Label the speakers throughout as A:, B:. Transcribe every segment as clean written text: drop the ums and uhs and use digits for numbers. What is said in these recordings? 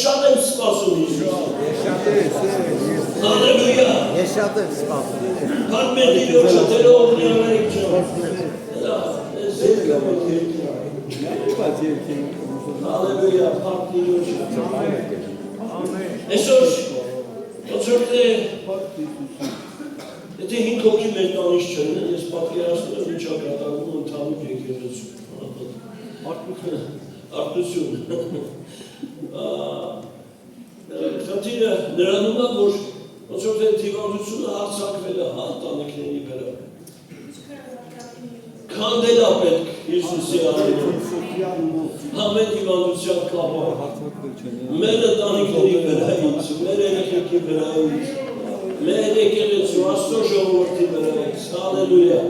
A: շատ եմ սպասում Հիսուս։ Հալելույա։
B: Ես շատ եմ սպասում։
A: Քան մեր Տիրոջը դերով ունենալիք չեմ։ Հալելույա, փառք Տիրոջը։ Այսօր ոնց որ եթե 5 հոգի մեր տանից չլինեն, ես պատկերացնում եմ ինչ կատարվում ընդհանուր եկեղեցու։ Արտություն։ Խնդիրը նրանում է, որ ոնց որ հիվանդությունը հարձակվել է ընտանիքների վրա։ Քանդել է պետք Հիսուսի անունով։ Ամեն հիվանդության կապը մեր ընտանիքների վրայից, մեր երեխեքի վրայից, մեր եկեղեցու Աստծո ժողովրդի վրայից, հալելույա։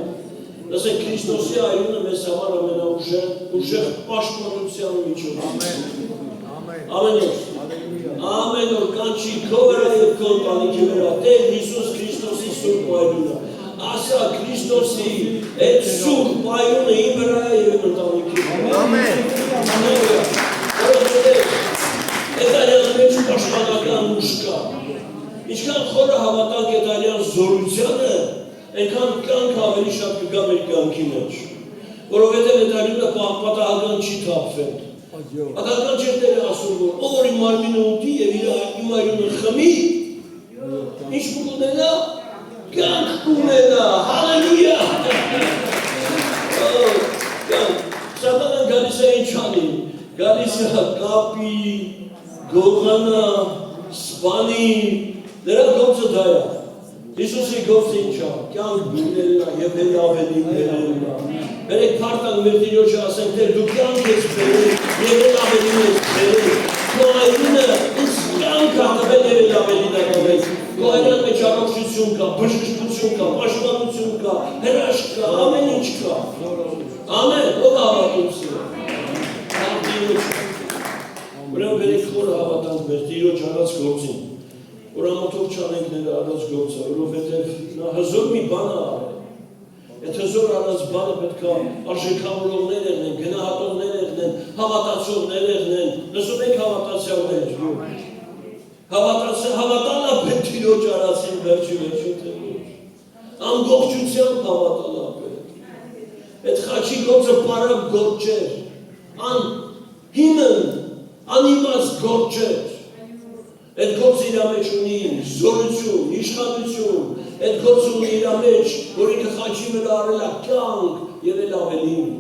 A: Լսեք, Քրիստոսի այունը մեզ համար ամենաուժեղ պաշտպանության միջոց։ Ամեն օր կանչի քո վրա և քո ընտանիքի վրա Տեր Հիսուս Քրիստոսի սուրբ այունը։ Ասա Քրիստոսի այդ սուրբ այունը իմ վրա է և ընտանիքի վրա։ Ամեն։ Էտարյան մեջ պաշտպանական ուժ կա։ Ինչքան խորը հավատանք էտարյան զորությանը, այնքան կյանք ավելի շատ կգա մեր կյանքի մեջ, որովհետև էտարյունը պատահական չի թափվել։ Պատահական չէ Տերը ասում, որ ով իմ մարմինը ուտի և իմ այունը խմի, ինչ կունենա, կյանք կունենա, հալելույա։ Սատանան գալիս է ինչ անի, գալիս է կապի, գողանա, սպանի, նրա գործը դա է։ Հիսուսի գործը ինչ է, կյանք բերելն է և էլ ավելի բերելն է։ Բերեք փառք մեր Տիրոջը ասենք, Տեր դու կյանք ես բերել և էլ ավելի ես բերել։ Քո այունը ինձ կյանք է տվել և էլ ավելի է տվել։ Քո այունի մեջ առողջություն կա, բժշկություն կա, պաշտպանություն կա, հրաշք կա, ամեն ինչ կա։ Ամեն, ով հավատում սիրո։ Ուրեմն բերեք խորը հավատանք մեր Տիրոջ արած գործին, որ ամոթով չանենք նրա արած գործը, որովհետև նա հզոր մի բան է արել։ Այդ հզոր արած բանը պետք է արժեքավորողներ եղնեն, գնահատողներ եղնեն, հավատացողներ եղնեն, լսում եք հավատացյալներ։ Հավատալը պետք Տիրոջ արածին վերջի թեւոր։ Ամբողջությամբ հավատալը պետք։ Այդ խաչի գործը պարակ գործ չէր, անհիմն, անիմաց գործ չէր։ Այդ գործը իր մեջ ունի զորություն, իշխանություն, այդ գործը ունի իր մեջ, որ ինքը խաչի վրա արել է կյանք և էլ ավելին։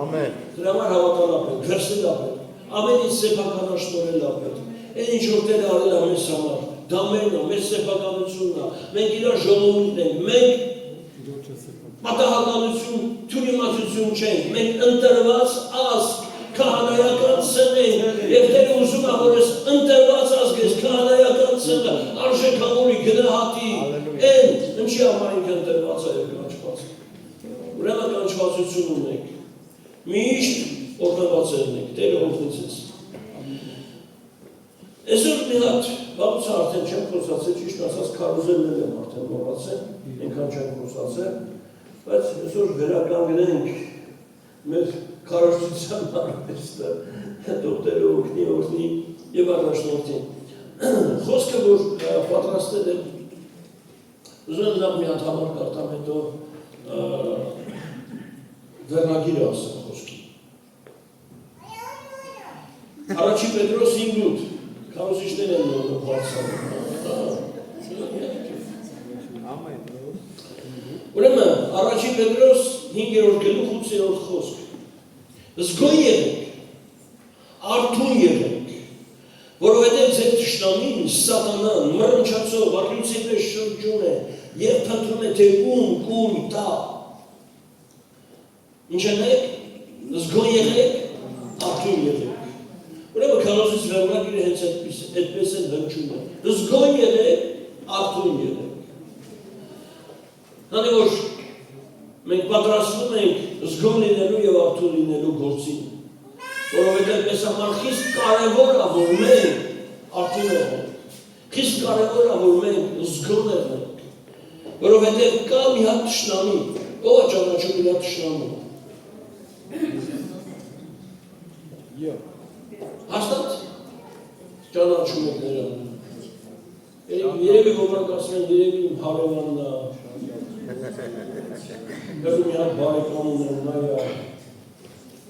A: Ամեն։ Դրա համար հավատալ է պետք, վերցնել է պետք, ամեն ինչ սեփականաշնորհել է պետք։ Այն ինչ որ Տերը արել է մեզ համար, դա մերն է, մեր սեփականությունն է, մենք իր ժողովուրդն ենք, մենք պատահականություն, թյուրիմացություն չենք, մենք ընտրված ազգ, քահանայական սն ենք, և Տերը ուզում է, որ ես ընտրված ազգ ես, քահանայական սնը, արժեքավորի, գնահատի, են, ինչի համար ինք ընտրված է և կանչված։ Ուրեմն կանչվածություն ունենք, միշտ օրհնված եղնենք, Տերը օրհնի ձեզ։ Այսօր մի հատ բանուց արդեն չեմ խոսացել, ճիշտ ասած քարոզելներ եմ արդեն մոռացել, այնքան չեմ խոսացել, բայց այսօր վերականգնենք մեր քարոզության արվեստը, Տերը օրհնի և առաջնորդի։ Խոսքը, որ պատրաստել եմ, ուզում եմ մի հատ համար կարդամ, հետո վերնագիրը ասեմ խոսքի։ Առաջի Պետրոս 5:8 քարոզիչներ են նորը բարձրանում։ Ուրեմն, առաջի Պետրոս 5-րդ գլուխ 8-րդ խոսք։ Զգոյ եղեք, արթուն եղեք, որովհետև ձեր թշնամին սատանան մռնչացող առյուծի պես շրջում է և փնտրում է թե ում կուլ տա։ Ինչ եղեք, զգոյ եղեք, արթուն եղեք։ Ուրեմն քարոզից վերնագիրը հենց այդպես են հնչում է։ Զգոյ եղեք, արթուն եղեք։ Քանի որ մենք պատրաստվում ենք զգոյ լինելու և արթուն լինելու գործին, որովհետև մեզ համար խիստ կարևոր է, որ մենք արթուն եղենք, խիստ կարևոր է, որ մենք զգոյ եղենք, որովհետև կա մի հատ թշնամի, ով է ճանաչում իր թշնամին։ Հաստատ ճանաչում եք նրան։ Երևի ոմանք ասում են, երևի իմ հարևանն է։ Հերում մի հատ բարեկամ ունեմ, նայա։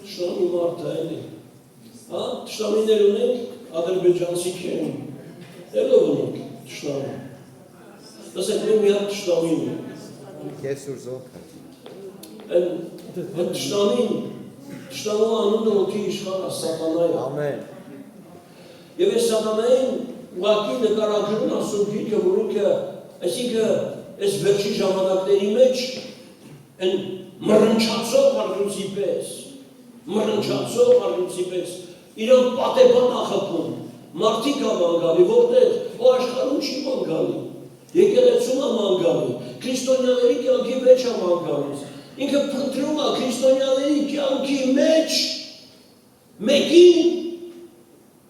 A: Թշնամի մարդ է, էլի։ Թշնամիներ ունենք, ադրբեջանցիք են։ Էլով ունենք թշնամի։ Լսեք, մենք մի հատ թշնամին ունենք։
B: Կեսուր զոհը։
A: Այդ թշնամու անունը ոգի իշխանը սատանա է։
B: Ամեն։
A: Եվ այս սատանային ուղղակի նկարագրում ասում գիրքը, որ ինքը, այսինքն այս վերջի ժամանակների մեջ են մռնչացող առյուծի պես, իրան պատեպան ախպում, մարդիկ է ման գալի, որտեղ ու աշխարհում չի ման գալի, եկեղեցում է ման գալի, քրիստոնյաների կյանքի մեջ է ման գալիս, ինքը փնտրում է քրիստոնյաների կյանքի մեջ մեկին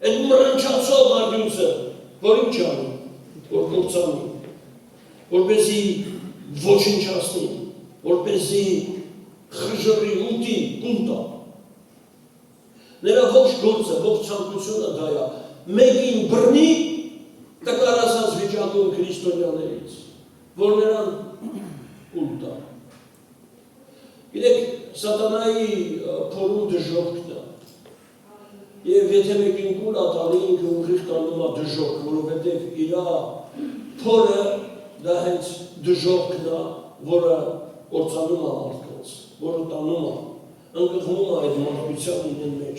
A: այդ մռնչացող առյուծը, որ ինչ անի, որ կործանի, որպեսզի ոչնչացնի, որպեսզի խժռի, ուտի, կուտա։ Նրա ողջ գործը, ողջ ցանկությունը դա է, մեկին բռնի տկարացած վիճակում քրիստոնյաներից, որ նրան կուտա։ Գիտեք, սատանայի փորում դժոխքն է։ Եվ եթե մեկին կուլ է տալի, ինքը ուղիղ տանում է դժոխք, որովհետև իր փորը դա հենց դժոխքն է, որը կործանում է մարդկանց, որը տանում է, ընկղմում է այդ մարդկության իրեն մեջ։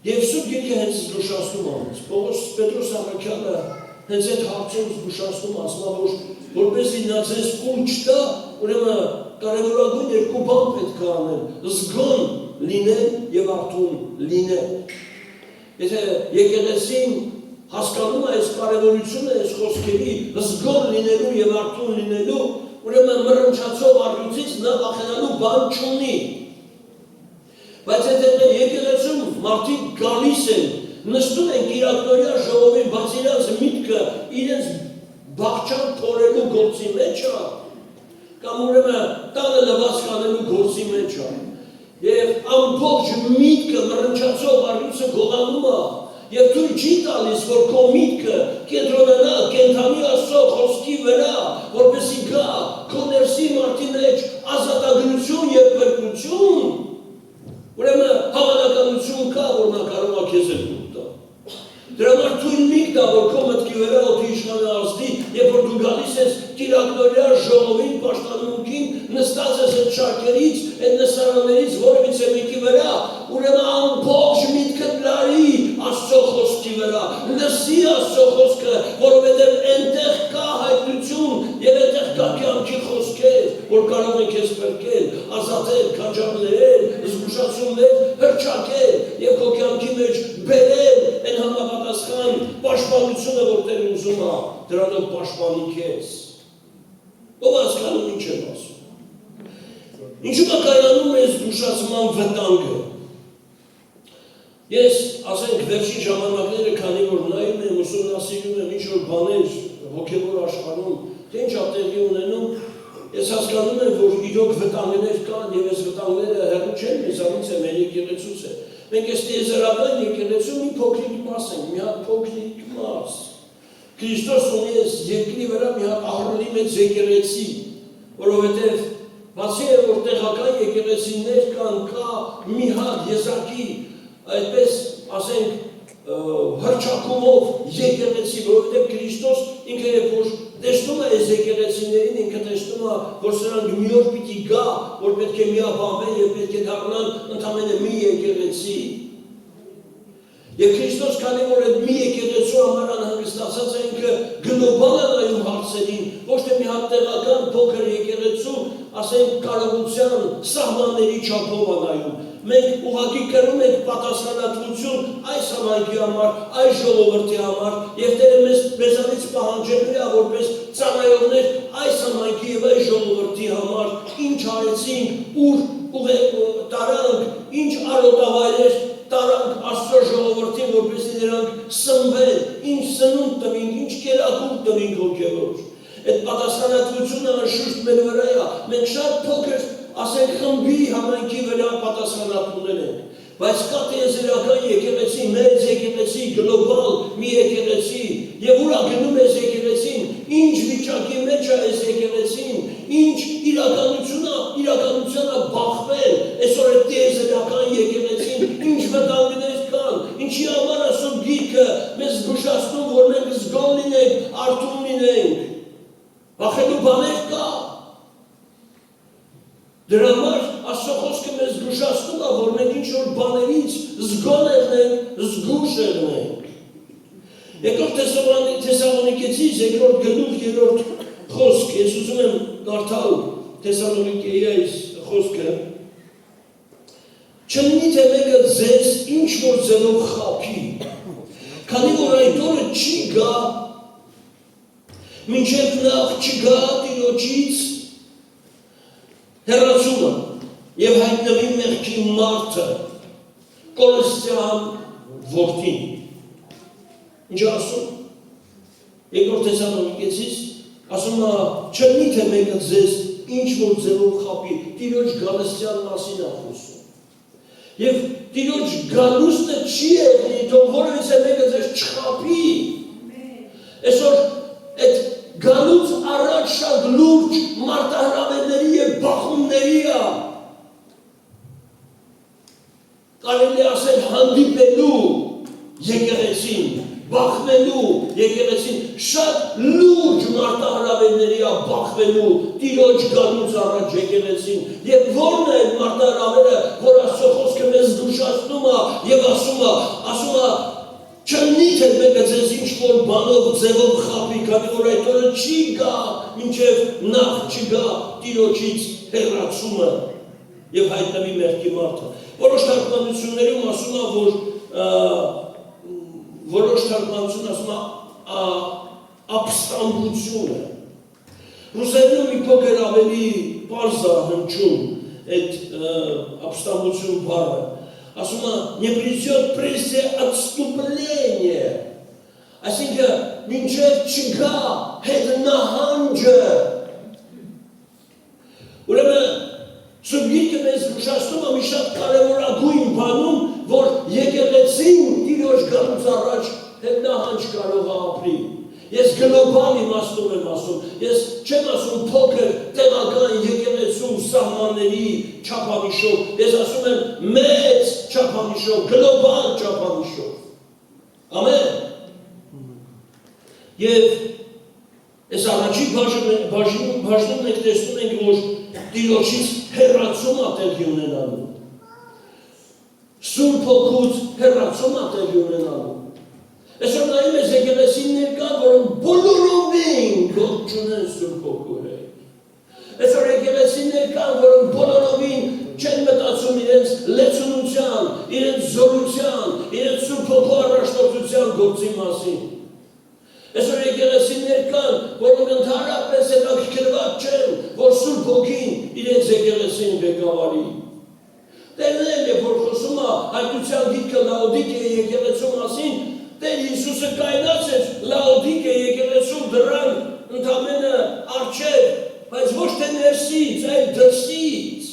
A: Եվ Սուրբ Գիրքը հենց զգուշացնում է մեզ։ Պողոս Պետրոս Առաքյալը հենց այդ հարցում զգուշացնում է, ասում է, որպեսզի նա ձեզ կուլ չտա, ուրեմն կարևորագույն երկու բան պետք է անել, զգոն լինել եւ արթուն լինել։ Եթե եկեղեցին հասկանում է այս կարևորությունը, այս խոսքերի զգոն լինելու եւ արթուն լինելու, ուրեմն մռնչացող առյուծից նա վախենալու բան չունի։ Բայց եթե եկեղեցում մարդիկ գալիս են, նստում են կիրակնօրյա ժողովին, բայց իրենց միտքը իրենց բաղչան փորելու գործի մեջ է, կամ ուրեմն տանը լվացք անելու գործի մեջ է։ Եվ ամբողջ միտքը մռնչացող առյուծը գողանում է, եւ թույլ չի տալիս, որ քո միտքը կենտրոնանա կենդանի Աստծո խոսքի վրա, որպեսզի գա քո ներսի մարդի մեջ ազատագրություն եւ փրկություն, ուրեմն հավանականություն կա, որ նա կարող է քեզ էլ տա։ Դրա համար թույլ մի տա, որ քո մտքի վրա օդի իշխանը ազդի, երբ որ դու գալիս ես կիրակնօրյա ժողովին, պաշտամունքին, նստած ես այդ շարքերից, այդ նստարաններից որևիցե մեկի վրա, ուրեմն ամբողջ միտքդ լարի Աստծո խոսքի վրա, լսի Աստծո խոսքը, որովհետև այնտեղ կա հայտնություն եւ այնտեղ կա կյանքի խոսքեր, որ կարող են քեզ փրկել, ազատել, քաջալերել, զգուշացումներ հրճակել եւ քո կյանքի մեջ բերել այն համապատասխան պաշտպանությունը, որ Տերը ուզում է դրանով պաշտպանի քեզ։ Ով հասկանում ինչ եմ ասում։ Ինչու՞ է կայանում այս զգուշացման վտանգը։ Ես, ասենք, վերջին ժամանակները, քանի որ նայում եմ, ուսումնասիրում եմ ինչ-որ բաներ հոգևոր աշխարհում, թե ինչ է տեղի ունենում, ես հասկանում եմ, որ իրոք վտանգներ կան եւ այս վտանգները հեռու չեն մեզանից է, մեր եկեղեցուց է։ Մենք այս տիեզերական եկեղեցու մի փոքրիկ մաս ենք, մի հատ փոքրիկ մաս։ Քրիստոս ունի այս երկրի վրա մի հատ ահռելի մեծ եկեղեցի, որովհետև բացի որ տեղական եկեղեցիներ կան, կա մի հատ եզակի այդպես ասենք հրճակումով եկեղեցի, որովհետև Քրիստոս ինքը երբ որ տեսնում է այս եկեղեցիներին, ինքը տեսնում է, որ սրանք մի օր պիտի գա, որ պետք է միաբանվեն եւ պետք է դառնան ընդամենը մի եկեղեցի։ Եվ Քրիստոս քանի որ այդ մի եկեղեցու համար անհանգստացած է, ինքը գլոբալ է նայում հարցերին, ոչ թե մի հատ տեղական փոքր եկեղեցու, ասենք կարողության սահմանների չափով է նայում։ Մենք ուղղակի կրում ենք պատասխանատվություն այս համայնքի համար, այս ժողովրդի համար, եւ Տերը մեզանից պահանջելու է որպես ծառայողներ այս համայնքի եւ այս ժողովրդի համար, ինչ արեցինք, ուր տարանք, ինչ արոտավայրեր տարանք Աստծո ժողովրդին, որպեսզի նրանք սնվեն, ինչ սնունդ տվին, ինչ կերակուր տվին հոգևոր։ Այդ պատասխանատվությունը անշուշտ մեր վրա է, մենք շատ փոքր ասենք խմբի համայնքի վրա պատասխանատուներ ենք, բայց կա տիեզերական եկեղեցի, մեծ եկեղեցի, ինչի համար ասում գիրքը մեզ զգուշացնում, որ մենք զգոն լինենք, արթուն լինենք, վախենալու բաներ կա։ Դրա համար Աստծո խոսքը մեզ զգուշացնում է, որ մենք ինչ-որ բաներից զգոն եղնենք, զգուշ եղնենք։ Երկրորդ Թեսաղոնիկեցիս, երկրորդ գլուխ, երրորդ խոսք, ես ուզում եմ կարդալ Թեսաղոնիկեի խոսքը, չլինի թե մեկը ձեզ ինչ-որ ձևով խաբի, քանի որ այդ օրը չի գա, մինչև նախ չգա Տիրոջից հեռացումը և հայտնվի մեղքի մարդը, Կորստյան որդին։ Ինչ ասում, երկրորդ Թեսաղոնիկեցիս, ասում է, չլինի թե մեկը ձեզ ինչ-որ ձևով խաբի, Տիրոջ գալստյան մասին է խոսում։ Եվ Տիրոջ գալուստը չի եղնի, թող որևիցե մեկը ձեզ չխաբի։ Այսօր այդ գալուց առաջ շատ լուրջ մարտահրավերների և բախումների է։ Կարելի է ասել հանդիպելու եկեղեցին, բախվելու եկեղեցին, շատ լուրջ մարտահրավերների է բախվելու Տիրոջ գալուց առաջ եկեղեցին։ Եվ որն է այդ մարտահրավերը, որ Աստծո խոսքը մեզ զգուշացնում է և ասում է, չլինի թե մեկը ձեզ ինչ-որ բանով ձևով խաբի, քանի որ այդ օրը չի գա, մինչև նախ չգա Տիրոջից հեռացումը և հայտնվի մեղքի մարդը։ Որոշ թարգմանություններում ասում է, որ որոշ թարգմանություն ասում է ապստամբությունը։ Ռուսերենում մի փոքր ավելի պարզ է հնչում այդ ապստամբություն բառը։ Ասում է, не придет прежде отступление, այսինքն մինչև չգա հետնահանջը։ Ուրեմն Սուրբ մեզ զգուշացնում է մի շատ կարևորագույն բանում, որ եկեղեցին Տիրոջ գալուց առաջ հետնահանջ կարող է ապրի։ Ես գլոբալ իմաստով եմ ասում, ես չեմ ասում փոքր տեղական եկեղեցու սահմանների չափանիշով, ես ասում եմ մեծ չափանիշով, գլոբալ չափանիշով։ Ամեն։ Եվ այս առաջի բաժնում մենք տեսնում ենք, որ Տիրոջից հեռացում է տեղի ունենալու։ Սուրբ Հոգուց հեռացում է տեղի ունենալու։ Այսօր նայում ես եկեղեցիներ կան, որոնք բոլորովին գործ չունեն Սուրբ Հոգու հետ։ Այսօր եկեղեցիներ կան, որոնք բոլորովին չեն մտածում իրենց լեցունության, իրենց զորության, իրենց Սուրբ Հոգու առաջնորդության գործի մասին։ Այսօր եկեղեցիներ կան, որոնք ընդհանրապես հետաքրքրված չեն, որ Սուրբ Հոգին իրենց եկեղեցին ղեկավարի։ Տերն էլ է, որ խոսում է հայտնության գիրքը Լաոդիկեի եկեղեցու մասին, Տեր Հիսուսը կայնացեց Լաոդիկե եկեղեցու դռան ընդամենը առջև, բայց ոչ թե ներսից, այլ դրսից։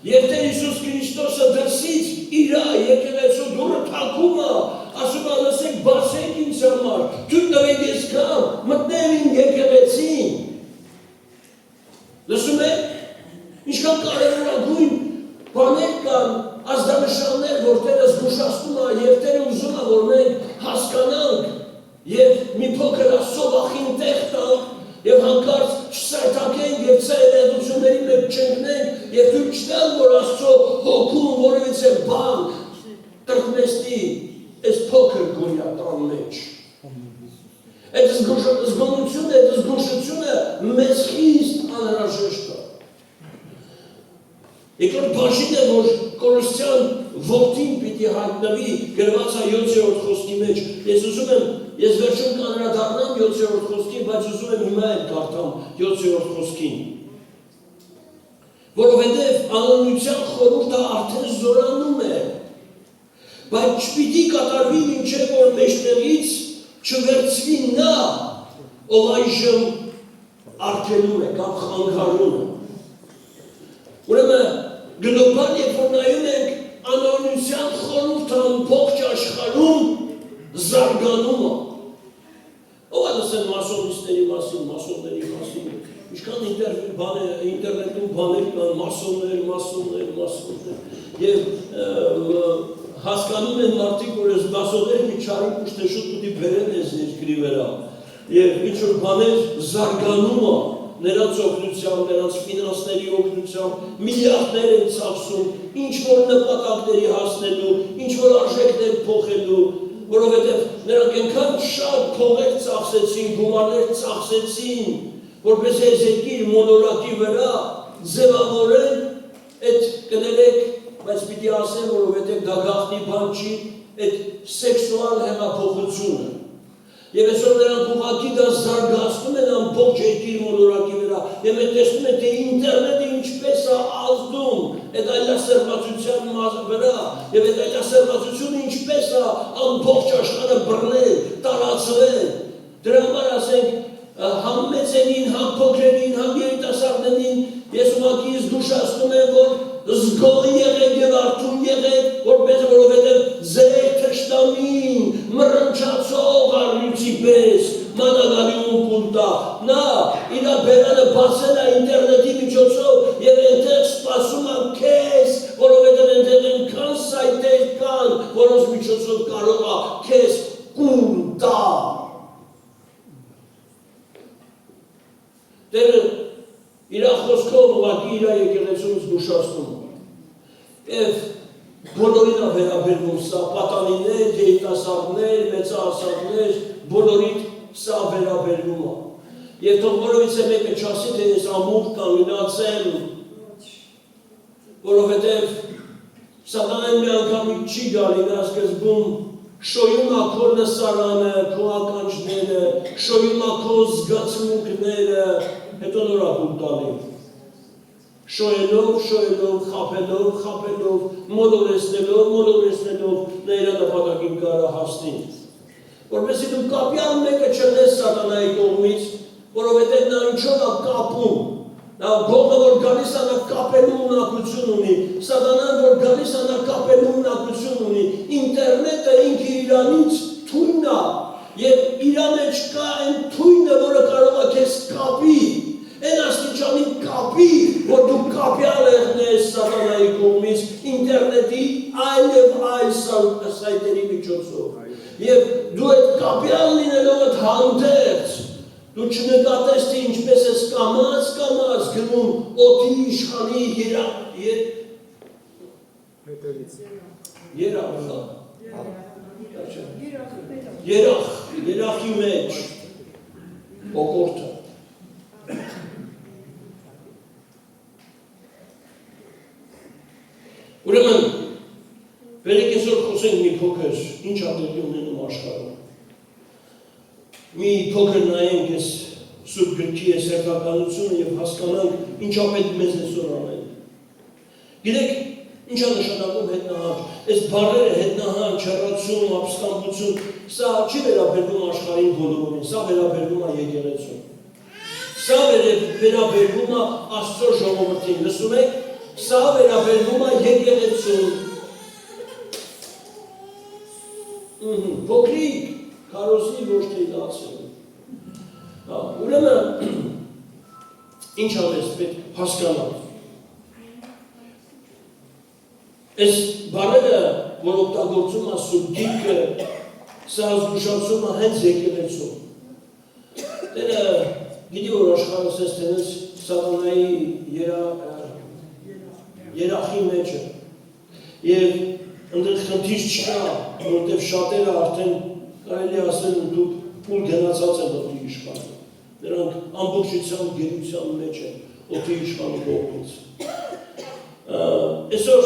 A: Եվ Տեր Հիսուս Քրիստոսը դրսից իր եկեղեցու դուռը թակում է, ասում է, լսեք, բացեք ինձ համար, թույլ տվեք ես գամ, մտնեմ իմ եկեղեցին։ Լսում եք, ինչքան կարևորագույն բաներ կան, ազդանշաններ, որ Տերը զգուշացնում է և Տերը ուզում է, որ մենք հասկանանք և մի փոքր Աստծո վախին տեղ տանք և հանկարծ չսայթաքենք և ցեղեցությունների մեջ չընկնենք և թույլ չտանք, որ Աստծո հոգուն որևիցե բան տրտմեցնի այս փոքր գոյատան մեջ։ Այդ զգոնությունը, այդ զգուշությունը մեզ խիստ անհրաժեշտ է։ Երկրորդ բաժինը, որ Կորստյան որդին պիտի հայտնվի գրված է 7-րդ խոսքի մեջ։ Ես ուզում եմ, ես վերջում կանրադառնամ 7-րդ խոսքին, բայց ուզում եմ հիմա էլ կարդամ 7-րդ խոսքին։ Որովհետև անօրինության խորհուրդը արդեն զորանում է, բայց չպիտի կատարվի մինչև որ մեջտեղից չվերցվի նա, ով այժմ արգելում է կամ խանգարում է։ Ուրեմն գլոբալ երբ որ նայում ենք անօրինության խորհուրդը ամբողջ աշխարհում զարգանում է։ Ով է լսել մասոնիստների մասին, ինչքան ինտերնետում բաներ կան, մասոններ, և հասկանում են մարդիկ, որ ես դասոներ մի չարի ուշտեշուտ ուտի բերեն ես երկրի վրա։ Եվ ինչ-որ բաներ զարգանում է, նրանց օգնությամբ, նրանց ֆինանսների օգնությամբ, միլիարդներ են ծախսում, ինչ-որ նպատակների հասնելու, ինչ-որ արժեքներ փոխելու, որովհետև նրանք այնքան շատ փողեր ծախսեցին, գումարներ ծախսեցին, որպես այս երկիր մոլորակի վրա ձևավորեն, այդ կներեք, բայց պիտի ասեմ, որովհետև դա գաղտնի բան չի, այդ սեքսուալ հեղափոխությունը։ Եվ այսօր նրանք ուղղակի դա զարգացնում են ամբողջ երկիր մոլորակի վրա, եւ մենք տեսնում ենք, թե ինտերնետը ինչպես է ազդում այդ այլասերվածության վրա, եւ այդ այլասերվածությունը ինչպես է ամբողջ աշխարհը բռնել, տարածվել։ Դրա համար ասենք, համ մեծերին, համ փոքրերին, համ երիտասարդներին ես ուղղակի զգուշացնում եմ, որ զգոհ եղեք եւ արթուն եղեք, որովհետեւ ձեր թշնամին մռնչացող առյուծի պես մանագալիում կուլտա։ Նա իր բերանը բացել է ինտերնետի միջոցով եւ այնտեղ սպասում է քեզ, որովհետեւ այնտեղ այնքան սայթեր կան, որոնց միջոցով կարող է քեզ կուլտա։ Տերը իր խոսքով ուղղակի իր եկեղեցուն զգուշացնում եւ բոլորին է վերաբերվում սա, պատանիներ, երիտասարդներ, մեծահասակներ, բոլորին սա վերաբերվում է։ Եվ թող որովհետեւ մեկը չասի, թե ես ամուր կանգնած եմ, որովհետեւ սատանան մի անգամից չի գալի, նա սկզբում շոյում է քո լսարանը, քո ականջները, շոյում է քո զգացմունքները, հետո նոր ակում տալի։ Շոյելով, խաբելով, մոլորեցնելով, նա իր նպատակին կարա հասնի։ Որպեսզի դու կապյալ մեկը չլես սատանայի կողմից, որովհետև նա ինչով է կապում։ Նա Բողը, որ գալիս է, նա կապելու ունակություն ունի, սատանան, որ գալիս է, նա կապելու ունակություն ունի, ինտերնետը ինքը իրանից թույն է, և իր մեջ կա այն թույնը, որը կարող է քեզ կապի, այն աստիճանի կապի, որ դու կապյալ եղնես սատանայի կողմից ինտերնետի այլ և այլ սայթերի միջոցով, և դու այդ կապյալ լինելով այդ հանդերձ, դու չնկատես, թե ինչպես ես կամաց գնում օդի իշխանի երախի մեջ օգորդը։ Ուրեմն, վերեք այսօր խոսենք մի փոքր, ինչ ատելի ունենում աշխարհում։ Մի փոքր նայենք այս Սուրբ գրքի այս հերթականությունը և հասկանանք ինչա պետք մեզ այսօր անել։ Գիտեք, ինչա նշանակում հետնահանջ, այս բառերը հետնահանջ, հեռացում, ապստամբություն, սա չի վերաբերվում աշխարհին բոլորովին, սա վերաբերվում է եկեղեցուն։ Սա վերաբերվում է Աստծո ժողովրդին, լսում եք, սա վերաբերվում է եկեղեցուն։ Փոքրիկ քարոզի ոչ թե դասել։ Ուրեմն, ինչ անես պետք հասկանալ։ Այս բառերը, որ օգտագործում է Սուրբ Գիրքը, սա զգուշացում է հենց եկեղեցուն։ Տերը գիտի, որ աշխարհս ես տենես սատանայի երախի մեջ է։ Եվ ընդեղ խնդիր չկա, որտև շատերը արդեն կարելի ասել ու դուք ուր գնացած են օդի իշխանը։ Նրանք ամբողջությամբ գերության մեջ են օդի իշխանի կողմից։ Այսօր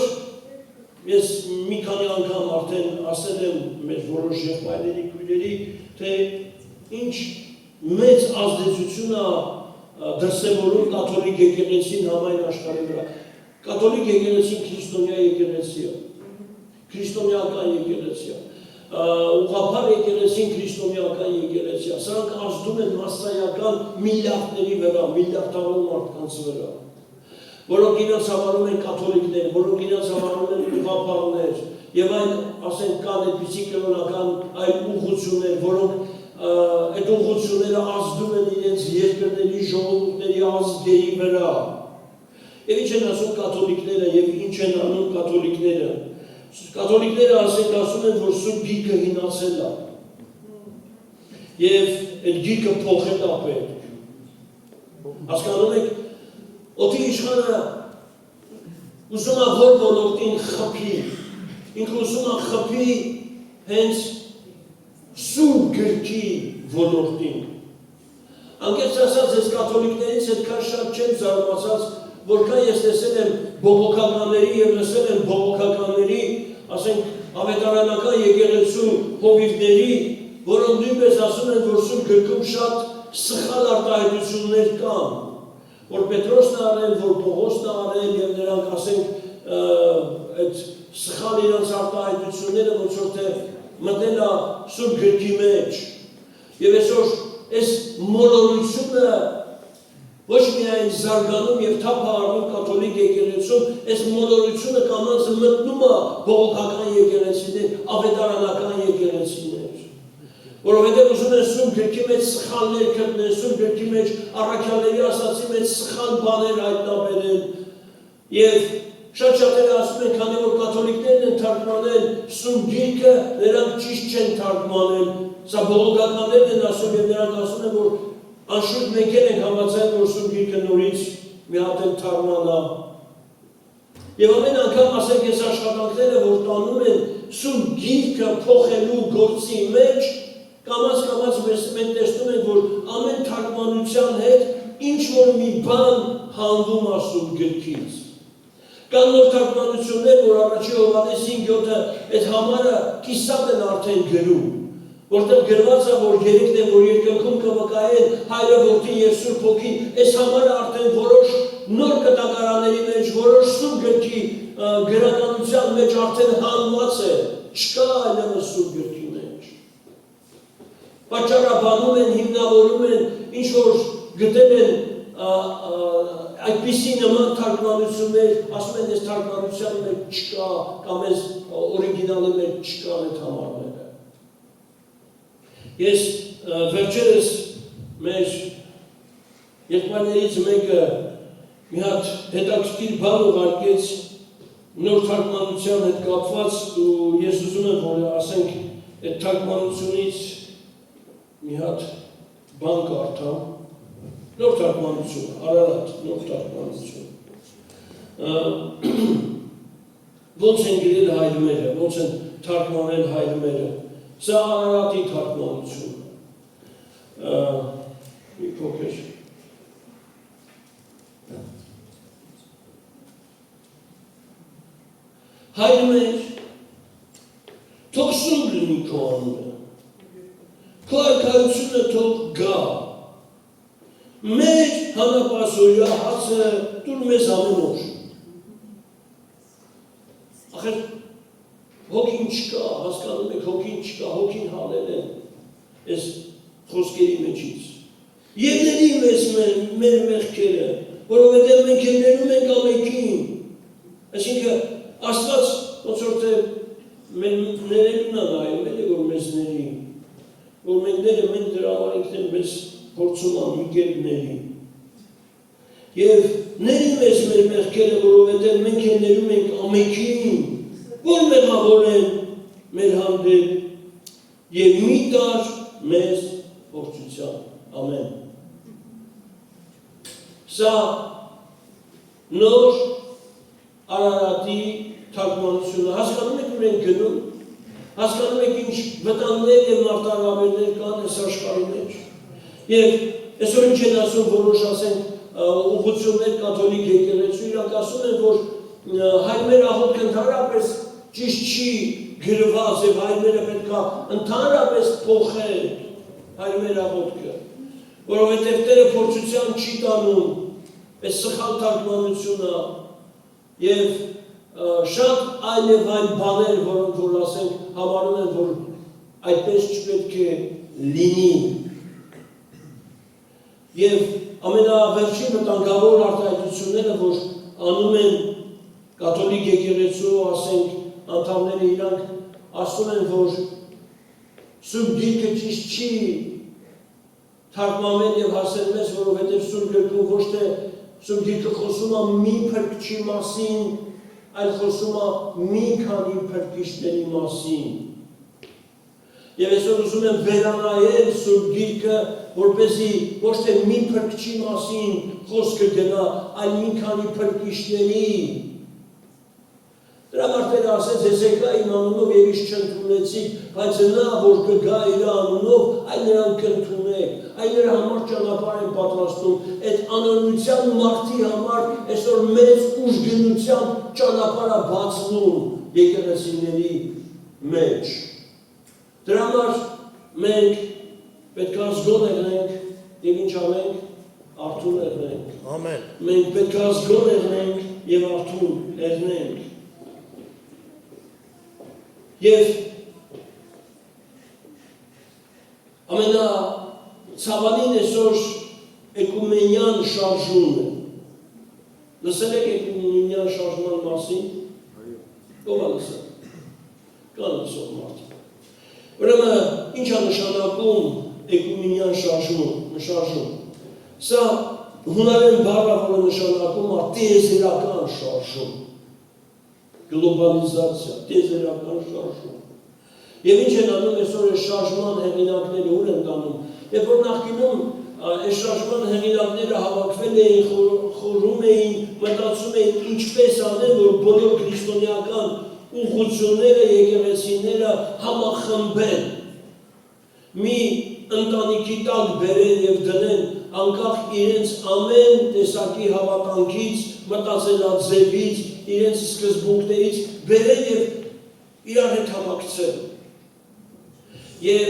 A: ես մի քանի անգամ արդեն ասել եմ մեր որոշ եղբայրների քույրերի, թե ինչ մեծ ազդեցություն է դրսևորում կաթոլիկ եկեղեցին համայն աշխարհի վրա։ Կաթոլիկ եկեղեցին քրիստոնյա եկեղեցի է, քրիստոնեական եկեղեցի է, ուղղափառ եկեղեցին քրիստոնեական եկեղեցի է, սրանք ազդում են մասսայական միլիարդների վրա, միլիարդավոր մարդկանց վրա, որոնք իրենց համարում են կաթոլիկներ, որոնք իրենց համարում են ուղղափառներ, եւ այն, ասենք, կան այդպիսի կրոնական այլ ուղղություններ, որոնք այդ ուղղությունները ազդում են իրենց երկրների, ժողովուրդների ազգերի վրա։ Եվ ինչ են ասում կաթոլիկները, և ինչ են անում կաթոլիկները, կաթոլիկները ասում են, որ Սուրբ Գիրքը հինացել է և այդ գիրքը փոխել է պետք։ Հասկանում եք, օդի իշխանը ուզում է որ ոլորտին խփի, ինքը ուզում է խփի հենց Սուրբ Գրքի ոլորտին։ Անկեղծ ասած, ես կաթոլիկներից այդքան շատ չեմ զարմացած, որքան ես տեսել եմ բողոքականների և լսել եմ բողոքականների, ասենք, ավետարանական եկեղեցու հովիվների, որոնք նույնպես ասում են, որ Սուրբ Գրքում շատ սխալ արտահայտություններ կան, որ Պետրոսն է արել, որ Պողոսն է արել և նրանք ասենք այդ սխալ իրանց արտահայտությունները ոնց որ թե մտել է Սուրբ Գրքի մեջ և այսօր այս մոլորությունը ոչ միայն զարգանում և թափ է առնում կաթոլիկ եկեղեցում, այս մոլորությունը կամաց մտնում է բողոքական եկեղեցիներ, ավետարանական եկեղեցիներ, որովհետև ուզում են Սուրբ Գրքի մեջ սխալներ գտնել, Սուրբ Գրքի մեջ առաքյալների ասացի մեջ սխալ բաներ հայտնաբերել և շատ-շատերը ասում են, քանի որ կաթոլիկներն են թարգմանել Սուրբ Գիրքը, նրանք ճիշտ չեն թարգմանել, սա բողոքականներն են ասում և նրանք ասում են, որ անշուտ մենք ենք համաձայն, որ Սուրբ Գիրքը նորից մի հատ էլ թարգմանա։ Եվ ամեն անգամ ասենք այս աշխատանքները, որ տանում են Սուրբ Գիրքը փոխելու գործի մեջ, կամաց մենք տեսնում ենք, որ ամեն թարգմանության հետ ինչ-որ մի բան հանվում է Սուրբ Գրքից։ Կան նոր թարգմանություններ, որ առաջի Հովհաննես 5:7 այդ համարը կիսատ են արդեն գրում, որտեղ գրված է, որ երեքն է, որ երկնքում կվկայեն Հայրը, Որդին և Սուրբ Հոգին, այս համարը արդեն որոշ նոր կտակարանների մեջ, որոշ Սուրբ Գրքի գրականության մեջ արդեն հանված է, չկա այլևս Սուրբ Գրքի մեջ։ Պատճառաբանում են, հիմնավորում են, ինչ-որ գտել են այդպիսի նման թարգմանություններ, ասում են, այս թարգմանության մեջ չկա, կամ այս օրիգինալի մեջ չկան այդ համարները։ Ես վերջերս մեր եղբայրներից մեկը մի հատ հետաքրքիր բան ուղարկեց նոր թարգմանության հետ կապված ու ես ուզում եմ, որ ասենք այդ թարգմանությունից մի հատ բան կարդամ, նոր թարգմանություն, Արարատ, նոր թարգմանություն։ Ոնց են գրել հայրմերը, ոնց են թարգմանել հայրմերը։ Սա Արարատի թարգմանություն։ Մի փոքր։ Հայրմեր, թող սուրբ լինի քո անունը, քո արքայությունը թող գա, մեր հանապասօրյա հացը տուր մեզ ամեն օր։ Ախր հոգին չկա, հասկանում եք, հոգին չկա, հոգին հալել են այս խոսքերի մեջից։ Եվ ների մեզ մեր մեղքերը, որովհետև մենք ներում ենք ամենքին։ Այսինքն Աստված ոնց որ թե ներելուն է նայում, էլի որ մեզ ների, որ մենք ներում ենք դրա համար ինքն մեզ փորձում է մի կերպ ների։ Եվ ների մեզ մեր մեղքերը, որովհետև մենք ներում ենք ամենքին, որ մեղավոր են մեր հանդեպ և մի տար մեզ ողջության։ Ամեն։ Սա նոր Արարատի թարգմանությունը, հասկանում եք ուր ենք գնում, հասկանում եք ինչ վտանգներ և մարտահրավերներ կան այս աշխարհի մեջ։ Եվ այսօր ինչ են ասում որոշ ասենք ուղղություններ կաթոլիկ եկեղեցու, իրանք ասում են, որ հայրմեր աղոթքը ընդհանրապես ճիշտ չի գրված և հայրմերը պետք է ընդհանրապես փոխել հայրմեր աղոթքը, որովհետև Տերը փորձության չի տանում այս սխալ թարգմանությունը և շատ այլ և այլ բաներ, որոնք որ ասենք համարում են, որ այդպես չպետք է լինի։ Եվ ամենավերջին վտանգավոր արտահայտությունները, որ անում են կաթոլիկ եկեղեցու, ասենք անդամները իրանք ասում են, որ Սուրբ Գիրքը ճիշտ չի թարգմանվել և հասել մեզ, որովհետև Սուրբ Գրքում ոչ թե Սուրբ Գիրքը խոսում է մի փրկչի մասին, այլ խոսում է մի քանի փրկիչների մասին։ Եվ այսօր ուզում եմ վերանայել Սուրբ Գիրքը, որպեսզի ոչ թե մի փրկչի մասին խոսքը գնա, այլ մի քանի փրկիչների։ Դրա մարդերը ասեց, ես եկա իմ անունով և իշ չընդունեցիք, բայց նա, որ կգա իր անունով, այլ նրան կընդունեք, այլ նրա համար ճանապարհ են պատրաստում, այդ անօրինության մարդի համար այսօր մեծ ուժգնությամբ ճանապարհ է բացվում եկեղեցիների մեջ։ Դրա համար մենք պետք է ազգոն եղնենք և ինչ անենք, արթուն եղնենք։
B: Ամեն։
A: Մենք պետք է ազգոն եղնենք և արթուն եղնենք։ Եվ ամենացավալին այսօր էկումենյան շարժումն է։ Լսել եք էկումենյան շարժման մասին։ Ո՞վ է լսել։ Կան լսող մարդիկ։ Ուրեմն ինչ է նշանակում էկումենյան շարժում։ Սա հունարեն բառը, որը նշանակում է տիեզերական շարժում։ Գլոբալիզացիա, տիեզերական շարժում։ Եվ ինչ են անում այսօր այս շարժման հեղինակները, ուր են տանում։ Երբ որ նախկինում այս շարժման հեղինակները հավաքվել էին, խորհում էին, մտածում էին ինչպես անել, որ բոլոր քրիստոնեական ուղղությունները, եկեղեցիները համախմբեն, մի ընտանիքի տակ բերեն և դնեն, անկախ իրենց ամեն տեսակի հավատանքից, մտածելաձևից, իրենց սկզբունքներից բերեն և իրար հետ համակցեն։ Եվ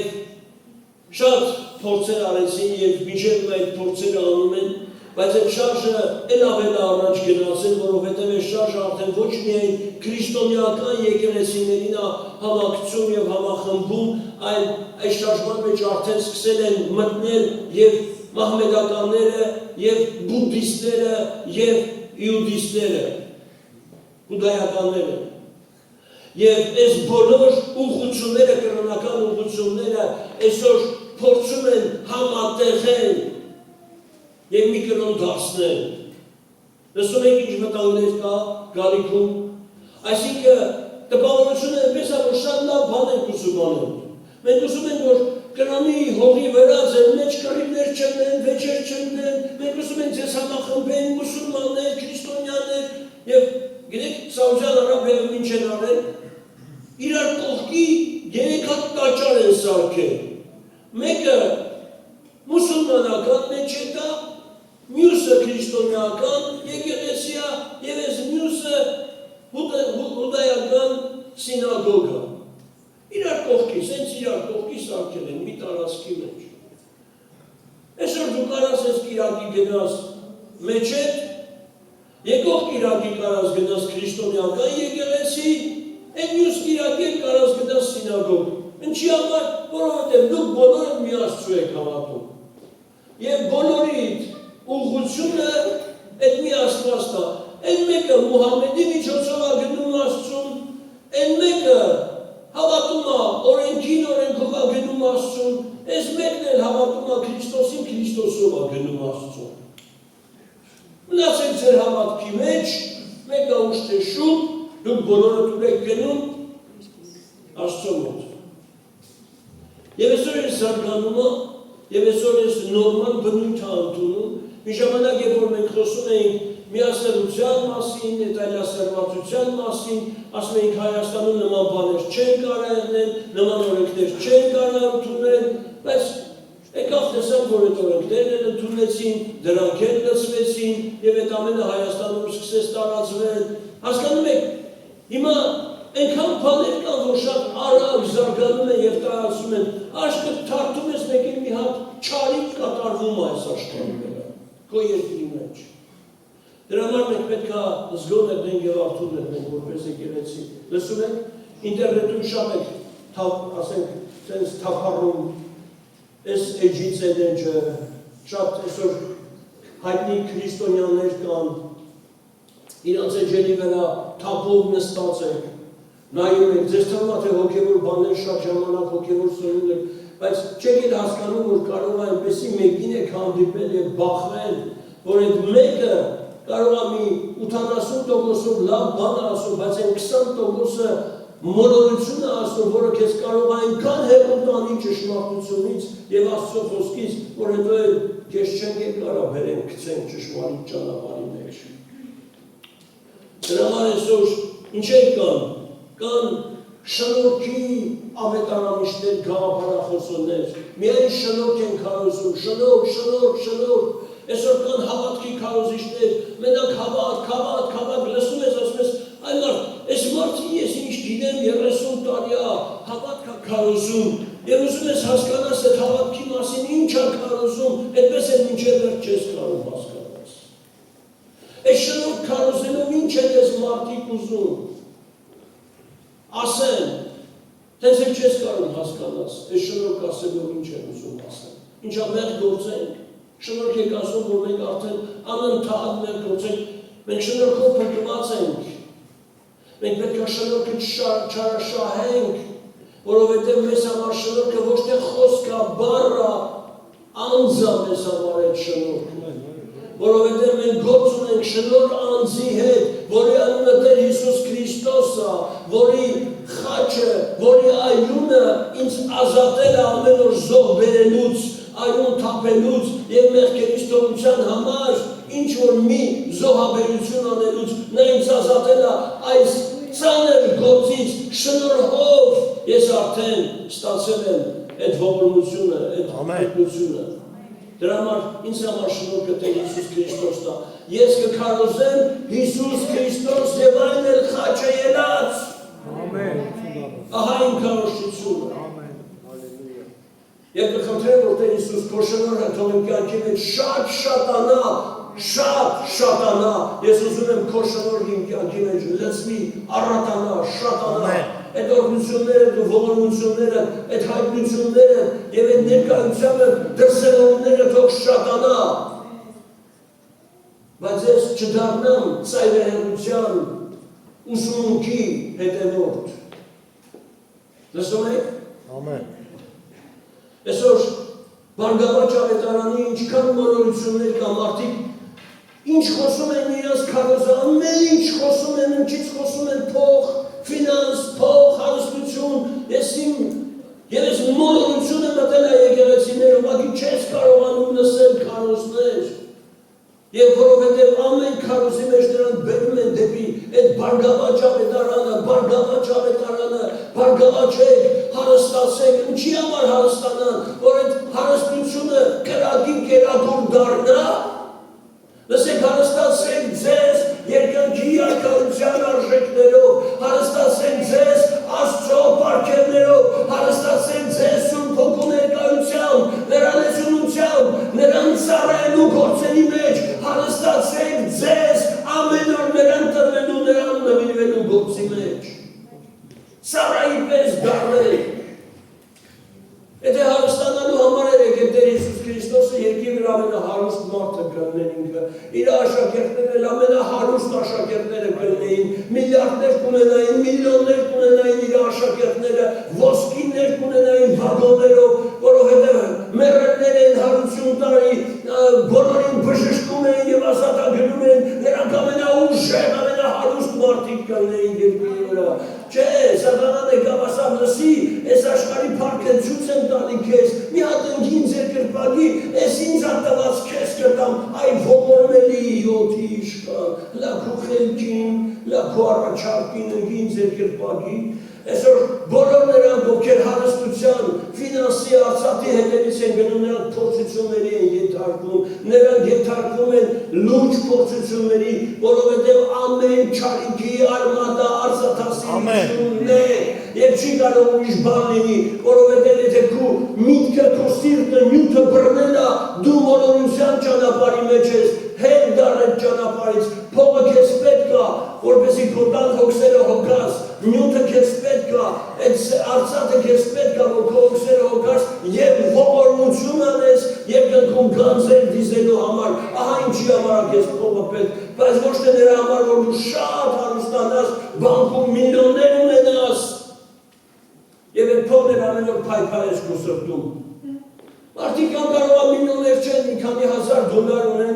A: շատ փորձեր արեցին և մինչև այդ փորձերը անում են, բայց այդ շարժը էլ ավել առաջ գնացել, որովհետև այս շարժը արդեն ոչ միայն քրիստոնեական եկեղեցիներին համակցում և համախմբում, այլ այս շարժման մեջ արդեն սկսել են մտնել և մահմեդականները, և բուդդիստները, և իուդիստները, հուդայականները։ Եվ այս բոլոր ուղղությունները, կրոնական ուղղությունները այսօր փորձում են համատեղել և մի կրոն դարձնել։ Լսում եք ինչ վտանգներ կա գալիքում։ Այսինքն տպավորությունը այնպես է, որ շատ լավ բան ենք ուզում անել։ Մենք ուզում ենք, որ կրոնի հողի վրա ձեր մեջ կռիվներ չլինեն, վեճեր չլինեն, մենք ուզում ենք ձեզ համախմբեն մուսուլմաններ, քրիստոնյաներ և գիտեք Սաուդյան Արաբիայում ինչ են արել, իրար կողքի 3 հատ տաճար են սարքել։ Մեկը մուսուլմանական մեջետ է, մյուսը քրիստոնեական եկեղեցի է և այս մյուսը հուդայական սինագոգ է։ Իրար կողքի, սենց իրար կողքի սարքել են մի տարածքի մեջ։ Այսօր դու կարաս ես կիրակի գնաս մեջետ, եկող կիրակի կարաս գնաս քրիստոնեական եկեղեցի, այն մյուս կիրակի կարաս գնաս սինագոգ։ Ինչի համար, որովհետև դուք բոլորը մի Աստծու եք հավատում։ Եվ բոլորիդ ուղղությունը այդ մի Աստվածն է։ Այն մեկը Մուհամեդի միջոցով է գնում Աստծուն, այն մեկը հավատում է օրենքին, օրենքով է գնում Աստծուն, այս մեկն էլ հավատում է Քրիստոսին, Քրիստոսով է գնում Աստծուն։ Մնացեք ձեր հավատքի մեջ, մեկը ուշ թե շուտ, դուք բոլորը դուր եք գնում Աստծո մոտ։ Եվ այսօր ես զարգանում է, և այսօր ես նորմալ բնույթ է ընդունում, մի ժամանակ երբ որ մենք խոսում էինք միասեռության մասին, այլասերվածության մասին, ասում էինք Հայաստանում նման բաներ չեն կարող եղնել, նման օրենքներ չեն կարող ընդունել, բայց եկավ տեսանք, որ այդ օրենքներն էլ ընդունեցին, դրանք էլ լսվեցին, և այդ ամենը Հայաստանում սկսեց տարածվել։ Հասկանում եք, հիմա այնքան բաներ կան, որ շատ արագ զարգանում են և տարածում են, աշկը թարթում ես մեկ մի հատ չարիք կատարվում է այս աշխարհի վրա, քո երկրի մեջ։ Դրա համար մենք պետք է զգոն եղնենք և արթուն եղնենք, որպես եկեղեցի։ Լսում եք, ինտերնետում շատ եք, ասենք, սենց թափառում, այս էջից են էջը, շատ այսօր հայտնի քրիստոնյաներ կան, իրանց էջերի վրա թափով նստած եք, նայում եք, ձեզ թվում է, թե հոգևոր բաներ շատ ժամանակ հոգևոր սովորում եք, բայց չեք էլ հասկանում, որ կարող է այնպեսի մեկին եք հանդիպել և բախվել, որ այդ մեկը կարող է մի 80%-ով լավ բան ասում, բայց այն 20%-ը մոլորություն է ասում, որը քեզ կարող է այնքան հեռու տանի ճշմարտությունից եւ Աստծո խոսքից, որ հետո քեզ չենք կարող բերեն գցեն ճշմարիտ ճանապարհի մեջ։ Դրա համար այսօր ինչ է կան շնորհքի ավետարանիչներ, գաղափարախոսներ, միայն շնորհք են քարոզում, շնորհք, այսօր կան հավատքի քարոզիչներ, մենակ հավատ, լսում ես, ասում ես, այ մարդ, այս մարդի ես ինչ գիտեմ 30 տարի է հավատք քարոզում, եւ ուզում ես հասկանաս այդ հավատքի մասին ինչ է քարոզում, այդպես էլ մինչև վերջ չես կարող հասկանաս։ Այս շնորհք քարոզելով ինչ են այս մարդիկ ուզում ասեն, դες էլ չես կարող հասկանաս, այս շնորհք ասելով ինչ են ուզում ասեն, ինչա մեր գործենք, շնորհք եք ասում, որ մենք արդեն անընդհատ մեր գործենք, մենք շնորհքով փրկված ենք, մենք պետք է շնորհքը չարաշահենք, որովհետև մեզ համար շնորհքը ոչ թե խոսքը, բառը, անձը մեզ համար այդ շնորհքն է, որովհետև մենք գործ ունենք շնորհ անձի հետ, որի անունը Տեր Հիսուս Քրիստոսը, որի խաչը, որի այունը ինձ ազատել է ամեն օր զոհ բերելուց, այուն թափելուց եւ մեղքերից թողության համար, ինչ որ մի զոհաբերություն անելուց, նա ինձ ազատել է այս ծանր գործից շնորհով ես արդեն ստացել եմ այդ ողորմությունը, այդ փրկությունը։ Դրա համար ինձ համար շնորհքը Տեր Հիսուս Քրիստոսն է։ Ես կքարոզեմ Հիսուս Քրիստոս եւ այն էլ խաչը ելած։ Ամեն։ Ահա իմ քարոզությունը։ Ամեն։ Հալելույա։ Եվ կխնդրեմ, որ Տեր Հիսուս քո շնորհը թող իմ կյանքի մեջ շատ շատանա։ Ես ուզում եմ քո շնորհը իմ կյանքի մեջ լցվի, առատանա, շատանա։ Այդ օրհնությունները, ողորմությունները, այդ հայտնությունները եւ այդ ներկայությանը դրսևորումները թող շատանա։ Բայց ես չդառնամ ծայրահեղության ուսմունքի հետևորդ։ Լսում եք։ Ամեն։ Այսօր Բարգավաճ ավետարանի ինչքան մոլորություններ կա, մարդիկ ինչ խոսում են իրենց քարոզը, ամեն ինչ խոսում են, ինչից խոսում են փող, ֆինանս, փող, հարստություն, ես մոլորություն եմ մտել է եկեղեցիներ, ուղղակի չես կարողանում լսել քարոզներ, եւ որովհետեւ ամեն քարոզի մեջ նրանք բերում են դեպի այդ Բարգավաճ ավետարանը, բարգավաճեք, հարստացեք, ինչի համար հարստանան, որ այդ հարստությունը կրակի կերակուր դառնա, լսեք, հարստացեք ձեզ երկնքի արքայության արժեքներով, հարստացեք ձեզ Աստծո պարգևներով, հարստացեք ձեզ Սուրբ Հոգու ներկայությամբ, նրա լեցունությամբ, նրան ծառայելու գործերի մեջ, հարստացեք ձեզ ամեն օր նրան տրվելու, նրան նվիրվելու գործի մեջ։ Ծառայի պես դառնեք։ Եթե հարստանալու համար էր եկել Տեր Հիսուս Քրիստոսը երկրի վրա ամենահարուստ մարդը կլներ ինքը, իր աշակերտներն ամենահարուստ աշակերտները կլնեին, միլիարդներ կունենային, միլիոններ կունենային իր աշակերտները, ոսկիներ կունենային վագոններով, որովհետև մեռելներ են հարություն տարի, բոլորին բժշկում էին եւ ազատագրում էին, նրանք ամենաուժեղ, ամենահարուստ մարդիկ կլնեին երկրի վրա։ Չէ, սատանան եկավ ասավ լսի, այս աշխարհի փառքը ցույց եմ տալի քեզ, մի հատ ընկին ձեր կրպագի, այս ինձ ատված քեզ կտամ, այ ողորմելի յոթի իշխան, լաքու խելքին, լաքու առաջարկին ընկին ձեր կրպագի, այսօր բոլոր նրանք, ովքեր հարստության, ֆինանսի արծաթի հետևից են գնում, նրանք փորձությունների են ենթարկվում, նրանք ենթարկվում են լուրջ փորձությունների, որովհետև ամեն չարիքի արմատը արծաթասիրությունն է, եւ չի կարող ուրիշ բան լինի, որովհետև եթե քո միտքը, քո սիրտը, նյութը բռնել է, դու մոլորության ճանապարհի մեջ ես, հետ դառել ճանապարհից, փողը քեզ պետք է, որպեսզի քո տան հոգսերը հոգաս, նյութը քեզ պետք է, այդ արծաթը քեզ պետք է, որ քո հոգսերը հոգաս եւ ողորմություն անես եւ կյանքում գանձեր դիզելու համար, ահա ինչի համար է քեզ փողը պետք, բայց ոչ թե նրա համար, որ դու շատ հարստանաս, բանկում միլիոններ ունենաս եւ այդ փողն ամեն օր փայփայես քո սրտում։ Մարդիկ կարող է միլիոններ չեն, մի քանի $1000 ունեն,